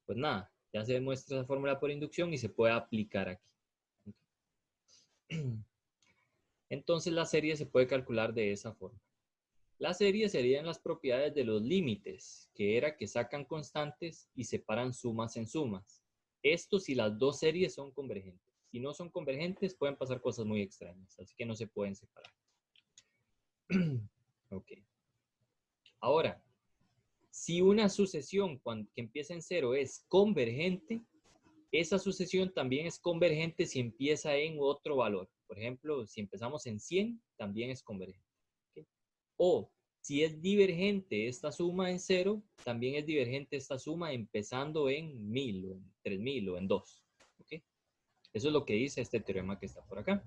Pues nada, ya se demuestra esa fórmula por inducción y se puede aplicar aquí. Entonces la serie se puede calcular de esa forma. La serie serían las propiedades de los límites, que era que sacan constantes y separan sumas en sumas. Esto si las dos series son convergentes. Si no son convergentes pueden pasar cosas muy extrañas, así que no se pueden separar. Ok. Ahora, si una sucesión que empieza en 0 es convergente, esa sucesión también es convergente si empieza en otro valor. Por ejemplo, si empezamos en 100, también es convergente. ¿Okay? O si es divergente esta suma en 0, también es divergente esta suma empezando en 1000 o en 3000 o en 2. ¿Okay? Eso es lo que dice este teorema que está por acá.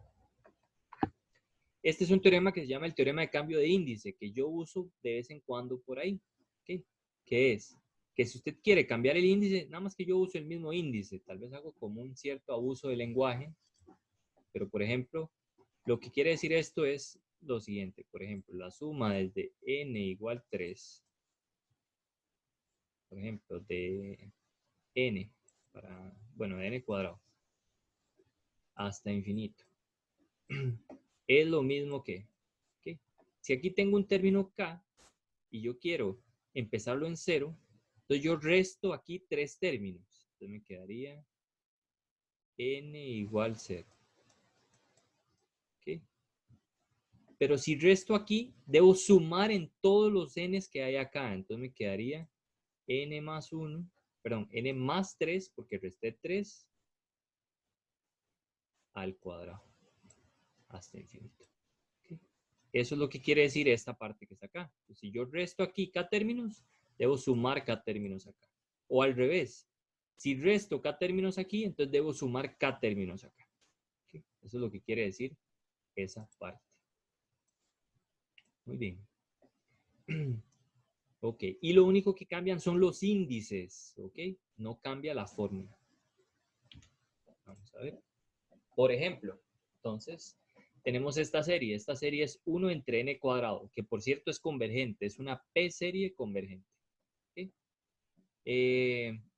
Este es un teorema que se llama el teorema de cambio de índice, que yo uso de vez en cuando por ahí. ¿Okay? ¿Qué es? Que si usted quiere cambiar el índice, nada más que yo uso el mismo índice, tal vez hago como un cierto abuso del lenguaje, pero por ejemplo, lo que quiere decir esto es lo siguiente. Por ejemplo, la suma desde n igual 3, por ejemplo, de n, bueno, de n cuadrado, hasta infinito, es lo mismo que, ¿okay? Si aquí tengo un término k y yo quiero empezarlo en 0, entonces yo resto aquí 3 términos. Entonces me quedaría n igual 0. ¿Okay? Pero si resto aquí, debo sumar en todos los n's que hay acá. Entonces me quedaría n más 1, perdón, n más 3, porque resté 3 al cuadrado hasta infinito. ¿Okay? Eso es lo que quiere decir esta parte que está acá. Entonces, si yo resto aquí k términos, Debo sumar k términos acá. O al revés. Si resto k términos aquí, entonces debo sumar k términos acá. ¿Okay? Eso es lo que quiere decir esa parte. Muy bien. Ok. Y lo único que cambian son los índices. Ok. No cambia la fórmula. Vamos a ver. Por ejemplo, entonces, tenemos esta serie. Esta serie es 1 entre n cuadrado, que por cierto es convergente. Es una p-serie convergente. ¿Okay?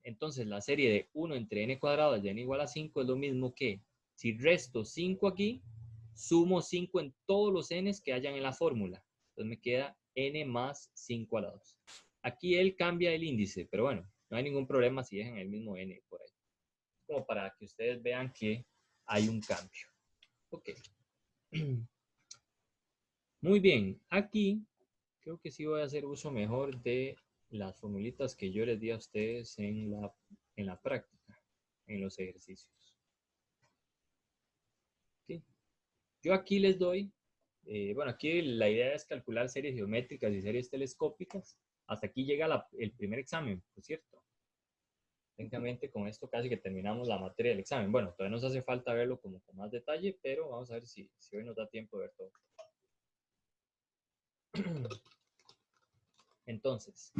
Entonces, la serie de 1 entre n cuadrado de n igual a 5 es lo mismo que si resto 5 aquí, sumo 5 en todos los n's que hayan en la fórmula. Entonces me queda n más 5 a la 2. Aquí él cambia el índice, pero bueno, no hay ningún problema si dejan el mismo n por ahí. Como para que ustedes vean que hay un cambio. Ok. Muy bien. Aquí creo que sí voy a hacer uso mejor de las formulitas que yo les di a ustedes en la práctica, en los ejercicios. Okay. Yo aquí les doy, bueno, aquí la idea es calcular series geométricas y series telescópicas. Hasta aquí llega el primer examen, por cierto. Técnicamente con esto casi que terminamos la materia del examen. Bueno, todavía nos hace falta verlo como con más detalle, pero vamos a ver si hoy nos da tiempo de ver todo. Entonces,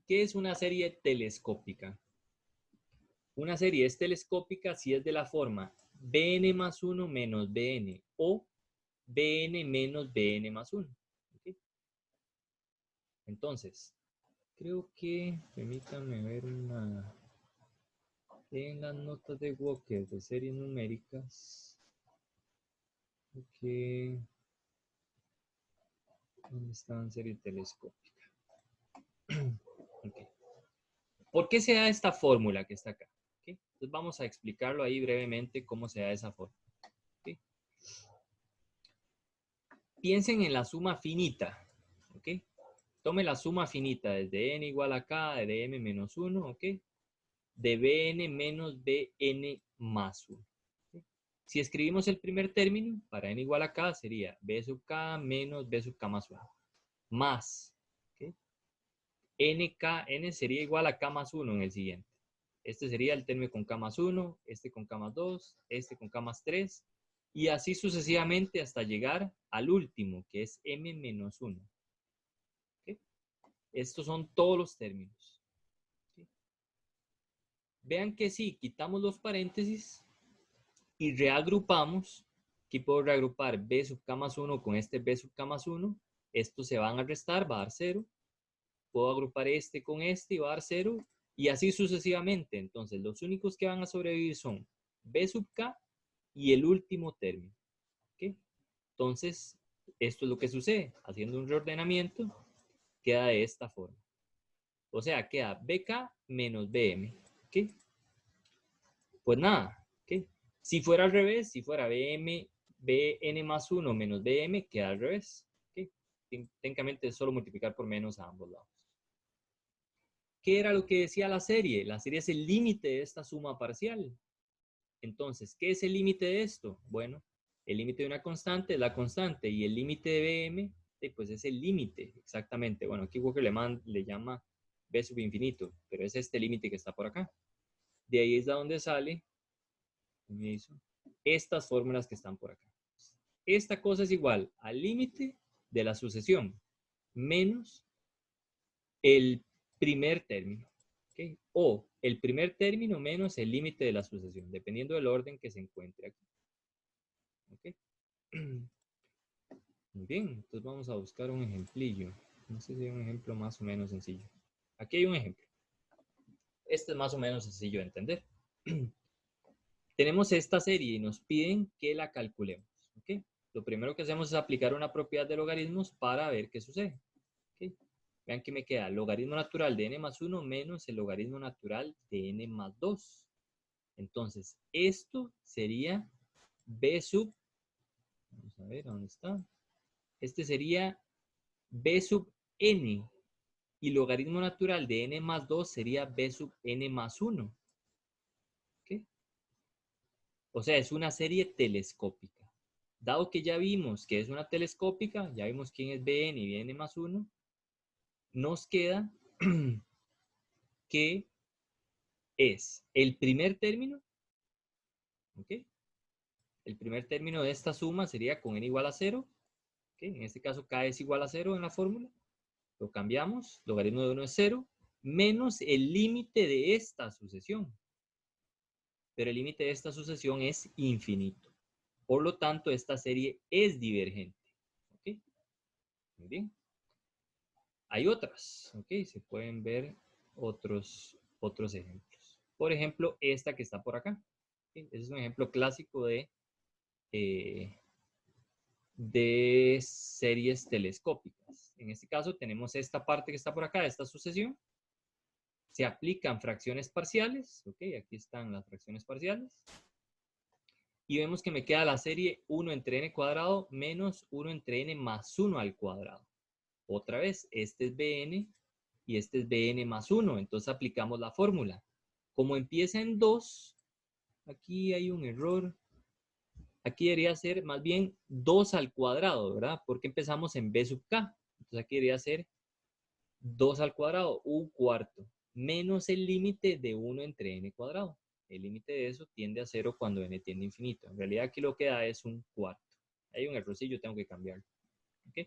¿qué es una serie telescópica? Una serie es telescópica si es de la forma bn más 1 menos bn o bn menos bn más 1. ¿Okay? Entonces, creo que, permítanme ver en las notas de Walker de series numéricas. Okay. ¿Dónde está en serie telescópica? Okay. ¿Por qué se da esta fórmula que está acá? ¿Okay? Entonces vamos a explicarlo ahí brevemente cómo se da esa fórmula. ¿Okay? Piensen en la suma finita. ¿Okay? Tome la suma finita desde n igual a k de m menos 1, ¿ok? De bn menos bn más 1. ¿Okay? Si escribimos el primer término, para n igual a k sería b sub k menos b sub k más 1. Más. ¿Okay? N sería igual a k más 1 en el siguiente. Este sería el término con k más 1, este con k más 2, este con k más 3, y así sucesivamente hasta llegar al último, que es m menos 1. ¿Okay? Estos son todos los términos. ¿Okay? Vean que si quitamos los paréntesis y reagrupamos, aquí puedo reagrupar b sub k más 1 con este b sub k más 1, estos se van a restar, va a dar 0. Puedo agrupar este con este y va a dar 0. Y así sucesivamente. Entonces, los únicos que van a sobrevivir son b sub k y el último término. ¿Okay? Entonces, esto es lo que sucede. Haciendo un reordenamiento, queda de esta forma. O sea, queda bk menos bm. ¿Okay? Pues nada. ¿Okay? Si fuera al revés, si fuera bn más 1 menos bm, queda al revés. ¿Okay? Técnicamente es solo multiplicar por menos a ambos lados. ¿Qué era lo que decía la serie? La serie es el límite de esta suma parcial. Entonces, ¿qué es el límite de esto? Bueno, el límite de una constante es la constante y el límite de bm, pues es el límite, exactamente. Bueno, aquí Walker le llama b sub infinito, pero es este límite que está por acá. De ahí es de donde sale estas fórmulas que están por acá. Esta cosa es igual al límite de la sucesión menos el primer término, ¿okay? O el primer término menos el límite de la sucesión, dependiendo del orden que se encuentre aquí. ¿Okay? Muy bien, entonces vamos a buscar un ejemplillo. No sé si hay un ejemplo más o menos sencillo. Aquí hay un ejemplo. Este es más o menos sencillo de entender. Tenemos esta serie y nos piden que la calculemos. ¿Okay? Lo primero que hacemos es aplicar una propiedad de logaritmos para ver qué sucede. ¿Okay? Vean que me queda logaritmo natural de n más 1 menos el logaritmo natural de n más 2. Entonces, esto sería b sub, vamos a ver, ¿dónde está? Este sería b sub n. Y logaritmo natural de n más 2 sería b sub n más 1. ¿Okay? O sea, es una serie telescópica. Dado que ya vimos que es una telescópica, ya vimos quién es bn y bn más 1, nos queda que es el primer término, ¿ok? El primer término de esta suma sería con n igual a 0, ¿ok? En este caso k es igual a 0 en la fórmula, lo cambiamos, logaritmo de 1 es 0, menos el límite de esta sucesión. Pero el límite de esta sucesión es infinito. Por lo tanto, esta serie es divergente. ¿Ok? Muy bien. Hay otras. ¿Ok? Se pueden ver otros ejemplos. Por ejemplo, esta que está por acá. ¿Ok? Ese es un ejemplo clásico de series telescópicas. En este caso tenemos esta parte que está por acá, esta sucesión. Se aplican fracciones parciales. ¿Ok? Aquí están las fracciones parciales. Y vemos que me queda la serie 1 entre n cuadrado menos 1 entre n más 1 al cuadrado. Otra vez, este es bn y este es bn más 1. Entonces aplicamos la fórmula. Como empieza en 2, aquí hay un error. Aquí debería ser más bien 2 al cuadrado, ¿verdad? Porque empezamos en b sub k. Entonces aquí debería ser 2 al cuadrado, un cuarto, menos el límite de 1 entre n cuadrado. El límite de eso tiende a 0 cuando n tiende a infinito. En realidad aquí lo que da es un cuarto. Hay un errorcillo, tengo que cambiarlo. ¿Ok?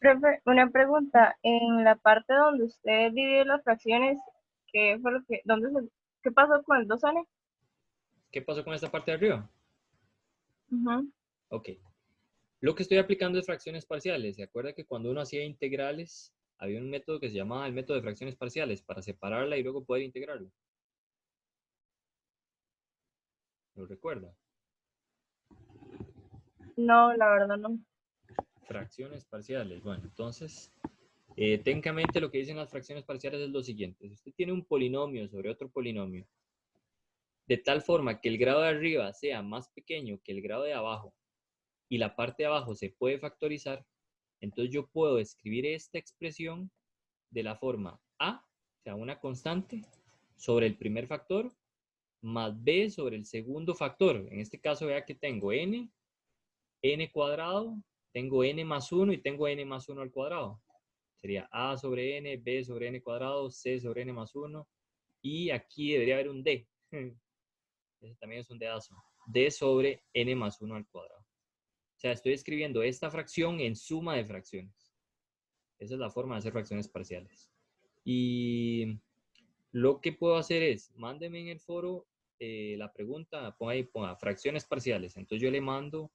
Profe, una pregunta. En la parte donde usted divide las fracciones, ¿qué fue lo que, qué pasó con el 2n? ¿Qué pasó con esta parte de arriba? Ujú. Ok. Lo que estoy aplicando es fracciones parciales. ¿Se acuerda que cuando uno hacía integrales, había un método que se llamaba el método de fracciones parciales para separarla y luego poder integrarla? ¿Lo recuerda? No, la verdad no. Fracciones parciales. Bueno, entonces, técnicamente lo que dicen las fracciones parciales es lo siguiente. Si usted tiene un polinomio sobre otro polinomio, de tal forma que el grado de arriba sea más pequeño que el grado de abajo y la parte de abajo se puede factorizar, entonces yo puedo escribir esta expresión de la forma a, o sea, una constante, sobre el primer factor, más b sobre el segundo factor. En este caso, vea que tengo n cuadrado, tengo n más 1 y tengo n más 1 al cuadrado. Sería a sobre n, b sobre n cuadrado, c sobre n más 1. Y aquí debería haber un d. Ese también es un dedazo. D sobre n más 1 al cuadrado. O sea, estoy escribiendo esta fracción en suma de fracciones. Esa es la forma de hacer fracciones parciales. Y lo que puedo hacer es, mándeme en el foro la pregunta, ponga fracciones parciales. Entonces yo le mando,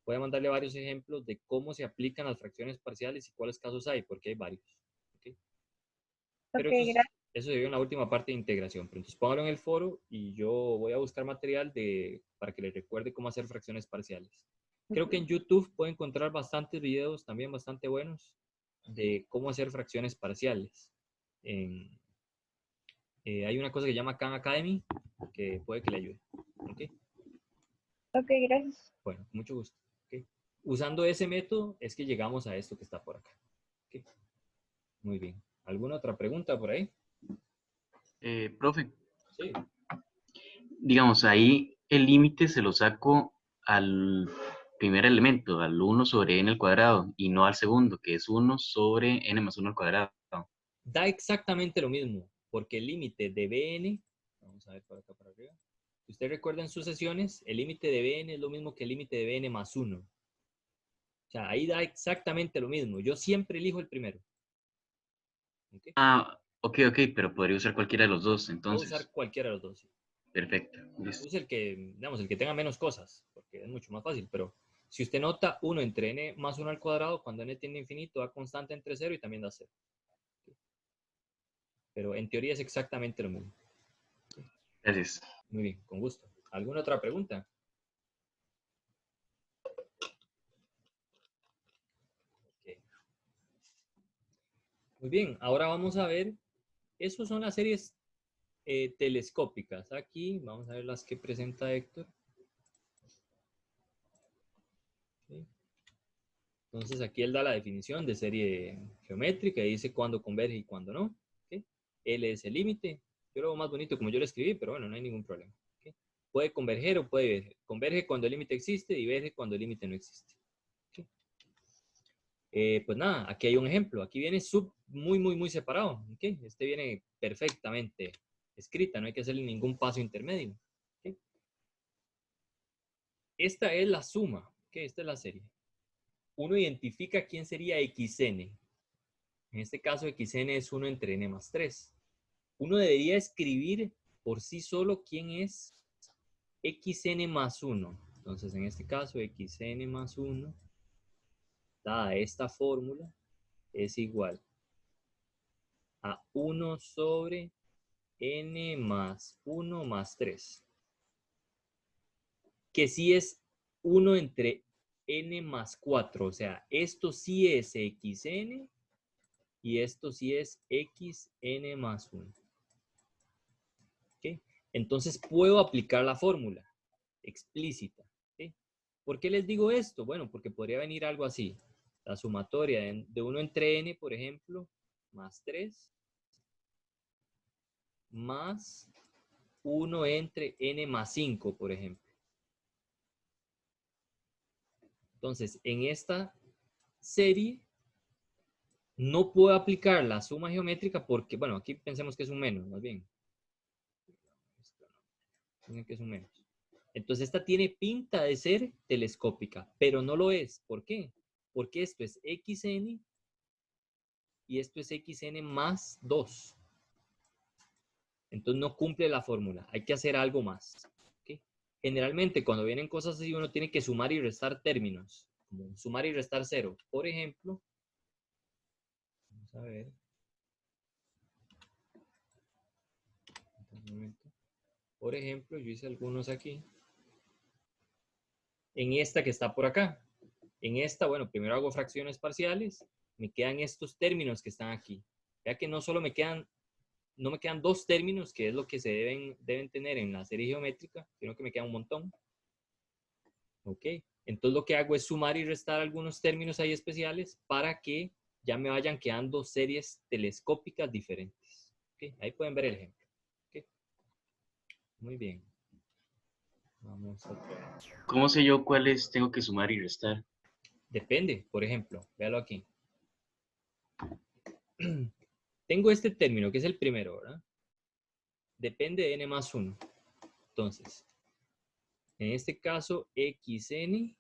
voy a mandarle varios ejemplos de cómo se aplican las fracciones parciales y cuáles casos hay, porque hay varios. ¿Okay? Pero Ok, gracias. eso se vio en la última parte de integración. Pero entonces póngalo en el foro y yo voy a buscar material para que les recuerde cómo hacer fracciones parciales. Creo que en YouTube pueden encontrar bastantes videos también bastante buenos de cómo hacer fracciones parciales. Hay una cosa que se llama Khan Academy que puede que le ayude. ¿Ok? Ok, gracias. Bueno, mucho gusto. ¿Ok? Usando ese método es que llegamos a esto que está por acá. ¿Ok? Muy bien. ¿Alguna otra pregunta por ahí? Profe, Sí. digamos, ahí el límite se lo saco al primer elemento, al 1 sobre n al cuadrado, y no al segundo, que es 1 sobre n más 1 al cuadrado. Da exactamente lo mismo, porque el límite de Bn, vamos a ver por acá para arriba, si usted recuerda en sus sesiones, el límite de Bn es lo mismo que el límite de Bn más 1. O sea, ahí da exactamente lo mismo. Yo siempre elijo el primero. ¿Okay? Ah, ok, pero podría usar cualquiera de los dos, Puedo usar entonces. cualquiera de los dos. Perfecto, listo. Use el que, digamos, el que tenga menos cosas, porque es mucho más fácil, pero si usted nota 1 entre n más 1 al cuadrado, cuando n tiende a infinito, da constante entre 0 y también da 0. Pero en teoría es exactamente lo mismo. Gracias. Muy bien, con gusto. ¿Alguna otra pregunta? Okay. Muy bien, ahora vamos a ver, esas son las series telescópicas. Aquí vamos a ver las que presenta Héctor. Okay. Entonces aquí él da la definición de serie geométrica y dice cuándo converge y cuándo no. ¿Okay? L es el límite. Yo lo hago más bonito como yo lo escribí, pero bueno, no hay ningún problema. ¿Okay? Puede converger o puede diverger. Converge cuando el límite existe, diverge cuando el límite no existe. ¿Okay? Pues nada, aquí hay un ejemplo. Aquí viene sub muy separado. ¿Okay? Este viene perfectamente escrita, no hay que hacerle ningún paso intermedio. ¿Okay? Esta es la suma. ¿Okay? Esta es la serie. Uno identifica quién sería xn. En este caso, xn es 1 entre n más 3. Uno debería escribir por sí solo quién es xn más 1. Entonces, en este caso, xn más 1, dada esta fórmula, es igual a 1 sobre n más 1 más 3. Que sí es 1 entre n más 4. O sea, esto sí es xn y esto sí es xn más 1. ¿Okay? Entonces puedo aplicar la fórmula explícita. ¿Okay? ¿Por qué les digo esto? Bueno, porque podría venir algo así. La sumatoria de 1 entre n, por ejemplo, más 3, más 1 entre n más 5, por ejemplo. Entonces, en esta serie no puedo aplicar la suma geométrica porque, bueno, aquí pensemos que es un menos, más bien. Tiene que es un menos. Entonces, esta tiene pinta de ser telescópica, pero no lo es. ¿Por qué? Porque esto es xn y esto es xn más 2. Entonces, no cumple la fórmula. Hay que hacer algo más. ¿Okay? Generalmente, cuando vienen cosas así, uno tiene que sumar y restar términos. Como sumar y restar 0. Por ejemplo, vamos a ver. Un momento. Por ejemplo, yo hice algunos aquí. En esta que está por acá. En esta, bueno, primero hago fracciones parciales. Me quedan estos términos que están aquí. Ya que no solo me quedan, no me quedan dos términos, que es lo que se deben tener en la serie geométrica, sino que me queda un montón. Ok. Entonces lo que hago es sumar y restar algunos términos ahí especiales para que ya me vayan quedando series telescópicas diferentes. Okay. Ahí pueden ver el ejemplo. Okay. Muy bien. Vamos a ver. ¿Cómo sé yo cuáles tengo que sumar y restar? Depende, por ejemplo, véalo aquí. Tengo este término, que es el primero, ¿verdad? Depende de n más 1. Entonces, en este caso, xn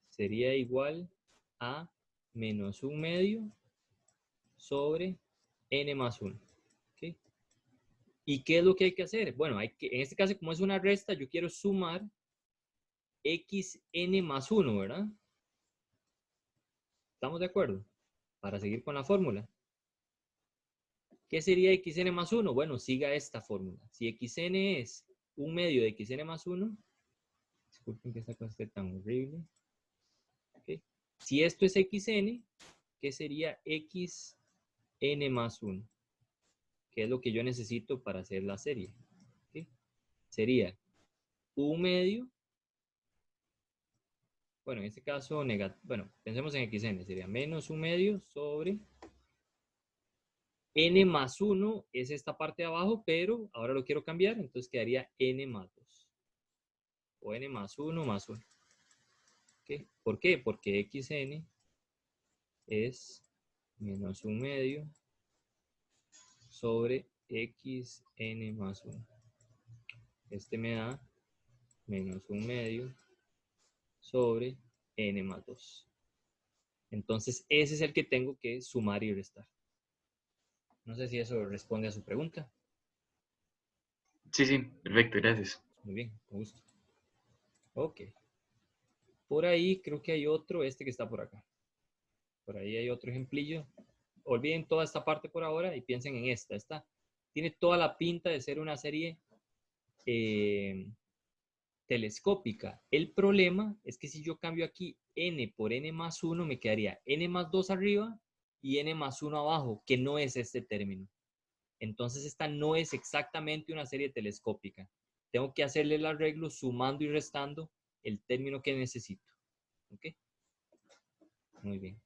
sería igual a menos 1 medio sobre n más 1. ¿Okay? ¿Y qué es lo que hay que hacer? Bueno, en este caso, como es una resta, yo quiero sumar xn más 1, ¿verdad? ¿Estamos de acuerdo? Para seguir con la fórmula. ¿Qué sería xn más 1? Bueno, siga esta fórmula. Si xn es 1 medio de xn más 1, disculpen que esta cosa esté tan horrible. ¿Okay? Si esto es xn, ¿qué sería xn más 1? Que es lo que yo necesito para hacer la serie. ¿Okay? Sería 1 medio. Bueno, en este caso, bueno, pensemos en xn. Sería menos 1 medio sobre n más 1 es esta parte de abajo, pero ahora lo quiero cambiar, entonces quedaría n más 2. O n más 1 más 1. ¿Okay? ¿Por qué? Porque xn es menos 1 medio sobre xn más 1. Este me da menos 1 medio sobre n más 2. Entonces, ese es el que tengo que sumar y restar. No sé si eso responde a su pregunta. Sí, sí, perfecto, gracias. Muy bien, con gusto. Ok. Por ahí creo que hay otro, este que está por acá. Por ahí hay otro ejemplillo. Olviden toda esta parte por ahora y piensen en esta. Esta tiene toda la pinta de ser una serie telescópica. El problema es que si yo cambio aquí n por n más 1, me quedaría n más 2 arriba y n más 1 abajo, que no es este término. Entonces esta no es exactamente una serie telescópica. Tengo que hacerle el arreglo sumando y restando el término que necesito. ¿Ok? Muy bien.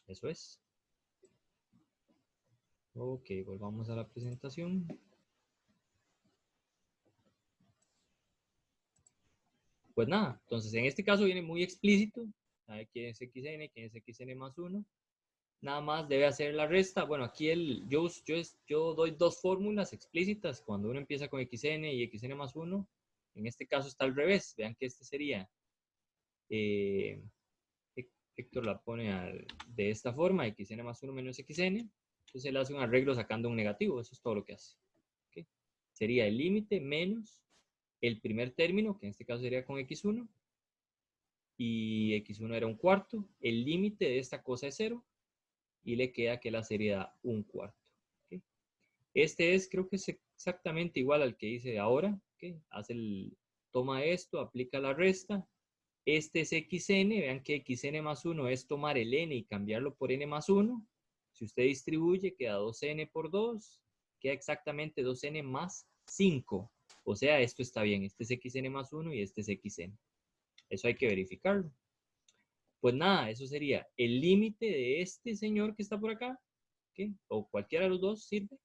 Eso es. Ok, volvamos a la presentación. Pues nada, entonces en este caso viene muy explícito. ¿Sabe quién es xn? ¿Quién es xn más 1? nada más debe hacer la resta. Bueno, aquí yo doy dos fórmulas explícitas cuando uno empieza con xn y xn más 1. En este caso está al revés. Vean que este sería, Héctor la pone de esta forma, xn más 1 menos xn. Entonces él hace un arreglo sacando un negativo. Eso es todo lo que hace. ¿Okay? Sería el límite menos el primer término, que en este caso sería con x1. Y x1 era un cuarto. El límite de esta cosa es 0. Y le queda que la serie da un cuarto. ¿Okay? Este es, creo que es exactamente igual al que hice ahora. ¿Okay? Toma esto, aplica la resta. Este es xn. Vean que xn más 1 es tomar el n y cambiarlo por n más 1. Si usted distribuye, queda 2n por 2. Queda exactamente 2n más 5. O sea, esto está bien. Este es xn más 1 y este es xn. Eso hay que verificarlo. Pues nada, eso sería el límite de este señor que está por acá, ¿okay? O cualquiera de los dos sirve,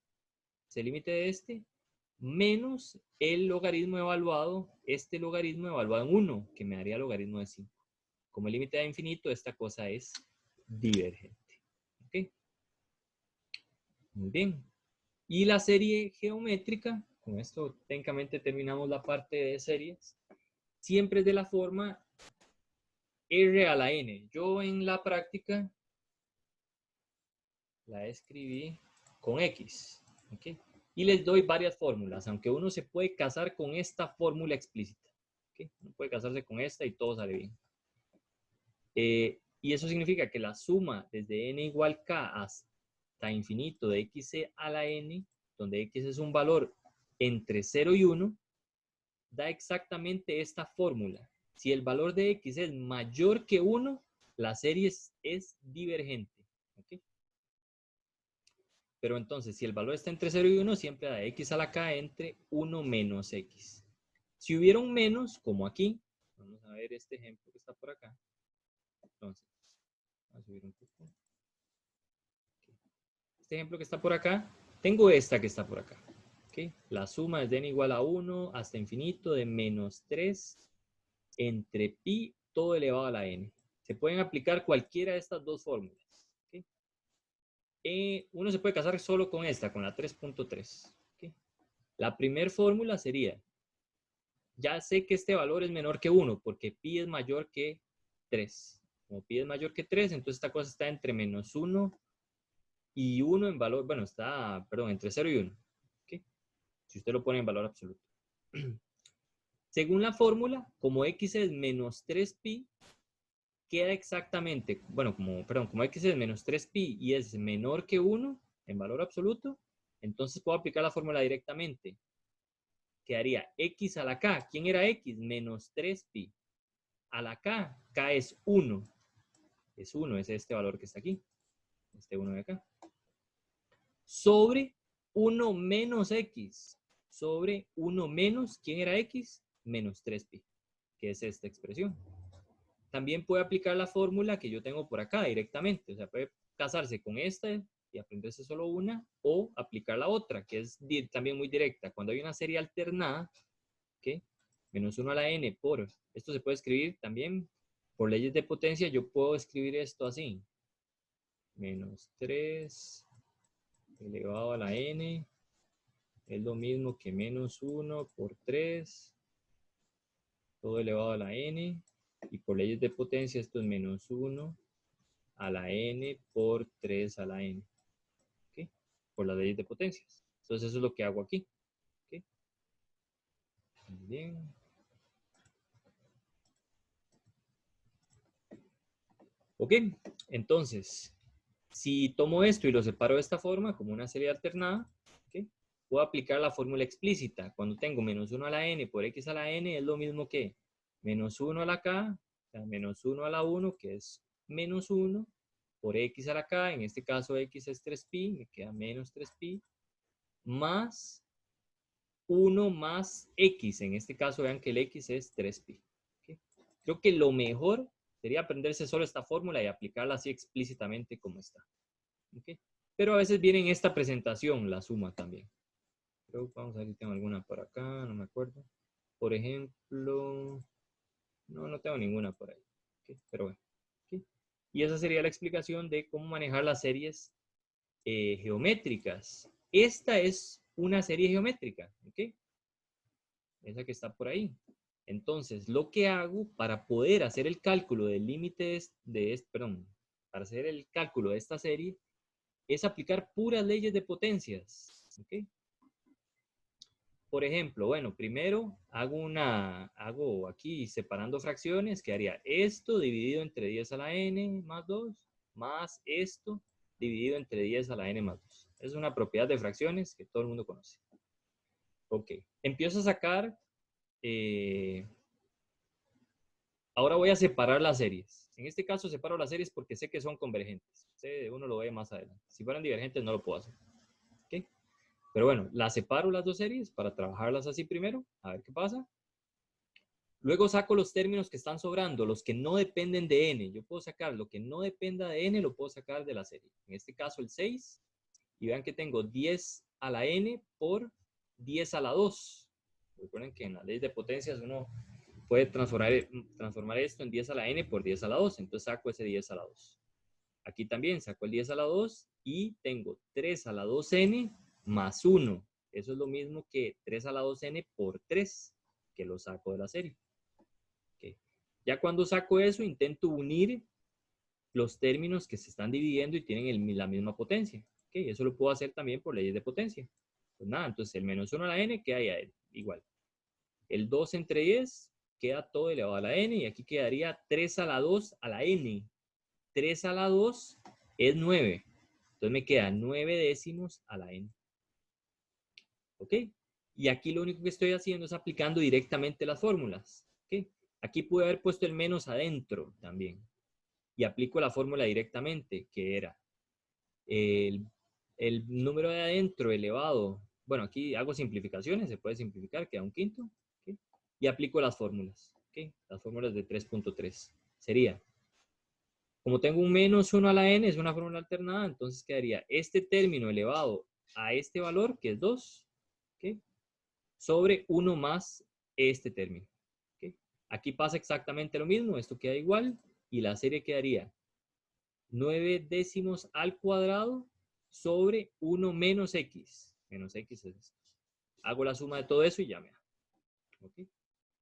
es el límite de este, menos el logaritmo evaluado, este logaritmo evaluado en 1, que me daría logaritmo de 5. Como el límite da infinito, esta cosa es divergente. ¿Okay? Muy bien. Y la serie geométrica, con esto técnicamente terminamos la parte de series, siempre es de la forma R a la N. Yo en la práctica la escribí con X. ¿Okay? Y les doy varias fórmulas, aunque uno se puede casar con esta fórmula explícita. ¿Okay? Uno puede casarse con esta y todo sale bien. Y eso significa que la suma desde n igual k hasta infinito de x a la n, donde x es un valor entre 0 y 1, da exactamente esta fórmula. Si el valor de x es mayor que 1, la serie es divergente. ¿Okay? Pero entonces, si el valor está entre 0 y 1, siempre da x a la k entre 1 menos x. Si hubiera un menos, como aquí, vamos a ver este ejemplo que está por acá. Entonces, vamos a subir un poco. Este ejemplo que está por acá, tengo esta que está por acá. ¿Okay? La suma es de n igual a 1 hasta infinito de menos 3 entre pi todo elevado a la n. Se pueden aplicar cualquiera de estas dos fórmulas. ¿Okay? Uno se puede casar solo con esta, con la 3.3. ¿Okay? La primera fórmula sería, ya sé que este valor es menor que 1 porque pi es mayor que 3. Como pi es mayor que 3, entonces esta cosa está entre menos 1 y 1 en valor, bueno, está, perdón, entre 0 y 1. ¿Okay? Si usted lo pone en valor absoluto. Según la fórmula, como x es menos 3pi, queda exactamente, bueno, como x es menos 3pi y es menor que 1 en valor absoluto, entonces puedo aplicar la fórmula directamente. Quedaría x a la k. ¿Quién era x? Menos 3pi. A la k, k es 1. Es 1, es este valor que está aquí. Este 1 de acá. Sobre 1 menos x. Sobre 1 menos, ¿quién era x? Menos 3pi, que es esta expresión. También puede aplicar la fórmula que yo tengo por acá directamente. O sea, puede casarse con esta y aprenderse solo una, o aplicar la otra, que es también muy directa. Cuando hay una serie alternada, ¿okay? Menos 1 a la n por, esto se puede escribir también por leyes de potencia, yo puedo escribir esto así. Menos 3 elevado a la n es lo mismo que menos 1 por 3, todo elevado a la n, y por leyes de potencia esto es menos 1 a la n por 3 a la n. ¿Okay? Por las leyes de potencias. Entonces eso es lo que hago aquí. ¿Okay? Bien. Ok, entonces, si tomo esto y lo separo de esta forma, como una serie alternada, ¿okay? Puedo aplicar la fórmula explícita. Cuando tengo menos 1 a la n por x a la n, es lo mismo que menos 1 a la k, o sea, menos 1 a la 1, que es menos 1, por x a la k, en este caso x es 3pi, me queda menos 3pi, más 1 más x, en este caso vean que el x es 3pi. ¿Okay? Creo que lo mejor sería aprenderse solo esta fórmula y aplicarla así explícitamente como está. ¿Okay? Pero a veces viene en esta presentación la suma también. Pero vamos a ver si tengo alguna por acá, no me acuerdo. Por ejemplo, no tengo ninguna por ahí. ¿Okay? Pero bueno. ¿Okay? Y esa sería la explicación de cómo manejar las series geométricas. Esta es una serie geométrica, ¿ok? Esa que está por ahí. Entonces, lo que hago para poder hacer el cálculo del límite para hacer el cálculo de esta serie, es aplicar puras leyes de potencias, ¿ok? Por ejemplo, bueno, primero hago aquí separando fracciones, que haría esto dividido entre 10 a la n más 2, más esto dividido entre 10 a la n más 2. Es una propiedad de fracciones que todo el mundo conoce. Ok, empiezo a sacar, ahora voy a separar las series. En este caso separo las series porque sé que son convergentes. Uno lo ve más adelante. Si fueran divergentes no lo puedo hacer. ¿Ok? Pero bueno, las separo las dos series para trabajarlas así primero, a ver qué pasa. Luego saco los términos que están sobrando, los que no dependen de n. Yo puedo sacar lo que no dependa de n, lo puedo sacar de la serie. En este caso el 6. Y vean que tengo 10 a la n por 10 a la 2. Recuerden que en la ley de potencias uno puede transformar esto en 10 a la n por 10 a la 2. Entonces saco ese 10 a la 2. Aquí también saco el 10 a la 2 y tengo 3 a la 2n más 1. Eso es lo mismo que 3 a la 2n por 3, que lo saco de la serie. Okay. Ya cuando saco eso, intento unir los términos que se están dividiendo y tienen la misma potencia. Okay. Eso lo puedo hacer también por leyes de potencia. Pues nada, entonces el menos 1 a la n queda ya igual. El 2 entre 10 queda todo elevado a la n y aquí quedaría 3 a la 2 a la n. 3 a la 2 es 9. Entonces me queda 9 décimos a la n. ¿Ok? Y aquí lo único que estoy haciendo es aplicando directamente las fórmulas. ¿Ok? Aquí pude haber puesto el menos adentro también. Y aplico la fórmula directamente, que era el número de adentro elevado. Bueno, aquí hago simplificaciones, se puede simplificar, queda un quinto. ¿Ok? Y aplico las fórmulas. ¿Ok? Las fórmulas de 3.3. Sería, como tengo un menos 1 a la n, es una fórmula alternada, entonces quedaría este término elevado a este valor, que es 2, ¿okay? Sobre 1 más este término. ¿Okay? Aquí pasa exactamente lo mismo, esto queda igual, y la serie quedaría 9 décimos al cuadrado sobre 1 menos x. Menos x es esto. Hago la suma de todo eso y ya me da. ¿Okay?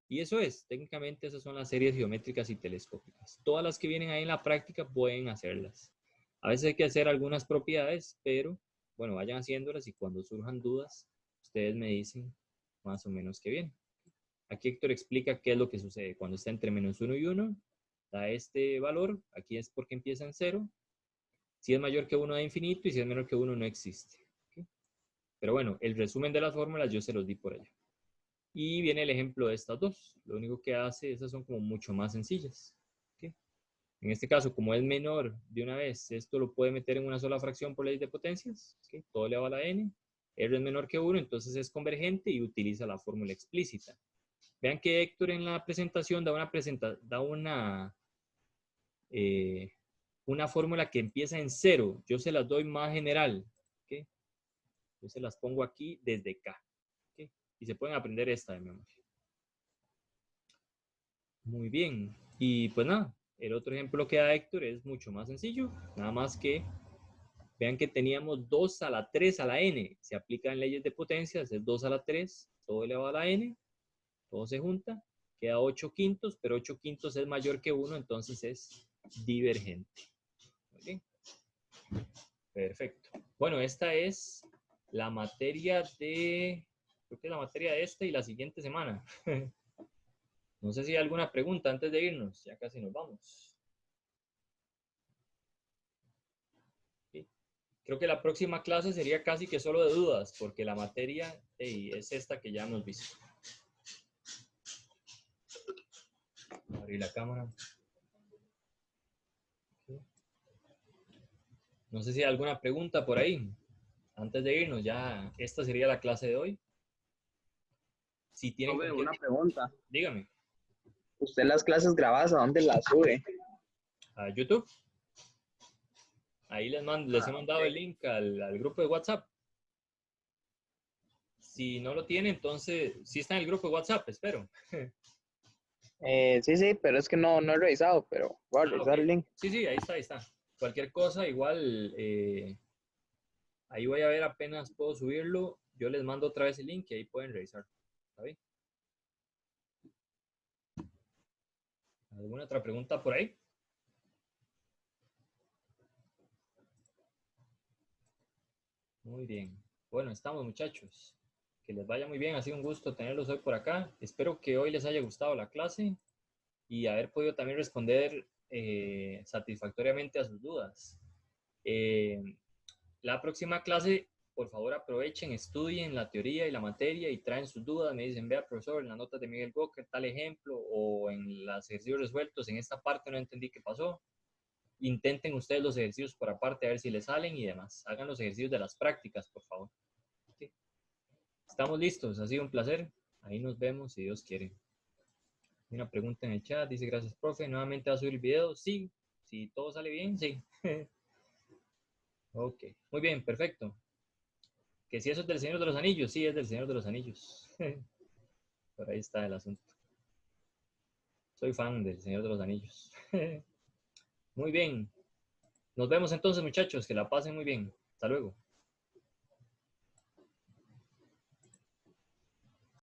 Y eso es, técnicamente esas son las series geométricas y telescópicas. Todas las que vienen ahí en la práctica pueden hacerlas. A veces hay que hacer algunas propiedades, pero bueno, vayan haciéndolas y cuando surjan dudas, ustedes me dicen más o menos qué viene. Aquí Héctor explica qué es lo que sucede. Cuando está entre menos 1 y 1, da este valor. Aquí es porque empieza en 0. Si es mayor que 1 da infinito y si es menor que 1 no existe. ¿Okay? Pero bueno, el resumen de las fórmulas yo se los di por allá. Y viene el ejemplo de estas dos. Lo único que hace, esas son como mucho más sencillas. ¿Okay? En este caso, como es menor de una vez, esto lo puede meter en una sola fracción por ley de potencias. ¿Okay? Todo elevado a la n. R es menor que 1, entonces es convergente y utiliza la fórmula explícita. Vean que Héctor en la presentación da una fórmula que empieza en 0. Yo se las doy más general. ¿Okay? Yo se las pongo aquí desde acá. Y se pueden aprender esta de memoria. Muy bien. Y pues nada, el otro ejemplo que da Héctor es mucho más sencillo. Nada más que vean que teníamos 2 a la 3 a la n. Se aplican leyes de potencias, es 2 a la 3, todo elevado a la n. Todo se junta. Queda 8 quintos, pero 8 quintos es mayor que 1, entonces es divergente. Muy bien. Perfecto. Bueno, esta es la materia de... Creo que es la materia de esta y la siguiente semana. No sé si hay alguna pregunta antes de irnos. Ya casi nos vamos. ¿Sí? Creo que la próxima clase sería casi que solo de dudas, porque la materia es esta que ya hemos visto. Abrir la cámara. ¿Sí? No sé si hay alguna pregunta por ahí. Antes de irnos, ya esta sería la clase de hoy. Si tienen Una pregunta. Dígame. ¿Usted las clases grabadas a dónde las sube? A YouTube. Ahí les he mandado el link al grupo de WhatsApp. Si no lo tiene, entonces sí está en el grupo de WhatsApp, espero. Sí, pero es que no he revisado, pero voy a Ah, revisar ok. el link. Sí, ahí está, ahí está. Cualquier cosa, igual, ahí voy a ver apenas puedo subirlo. Yo les mando otra vez el link y ahí pueden revisar. ¿Está bien? ¿Alguna otra pregunta por ahí? Muy bien. Bueno, estamos, muchachos. Que les vaya muy bien. Ha sido un gusto tenerlos hoy por acá. Espero que hoy les haya gustado la clase y haber podido también responder satisfactoriamente a sus dudas. Eh, la próxima clase, por favor, aprovechen, estudien la teoría y la materia y traen sus dudas. Me dicen, vea, profesor, en las notas de Miguel Walker, tal ejemplo, o en los ejercicios resueltos, en esta parte no entendí qué pasó. Intenten ustedes los ejercicios por aparte a ver si les salen y demás. Hagan los ejercicios de las prácticas, por favor. ¿Sí? Estamos listos, ha sido un placer. Ahí nos vemos si Dios quiere. Hay una pregunta en el chat, dice gracias, profe. ¿Nuevamente va a subir el video? Sí. Si todo sale bien, sí. Ok, muy bien, perfecto. Que si eso es del Señor de los Anillos, sí, es del Señor de los Anillos. Por ahí está el asunto. Soy fan del Señor de los Anillos. Muy bien. Nos vemos entonces, muchachos. Que la pasen muy bien. Hasta luego.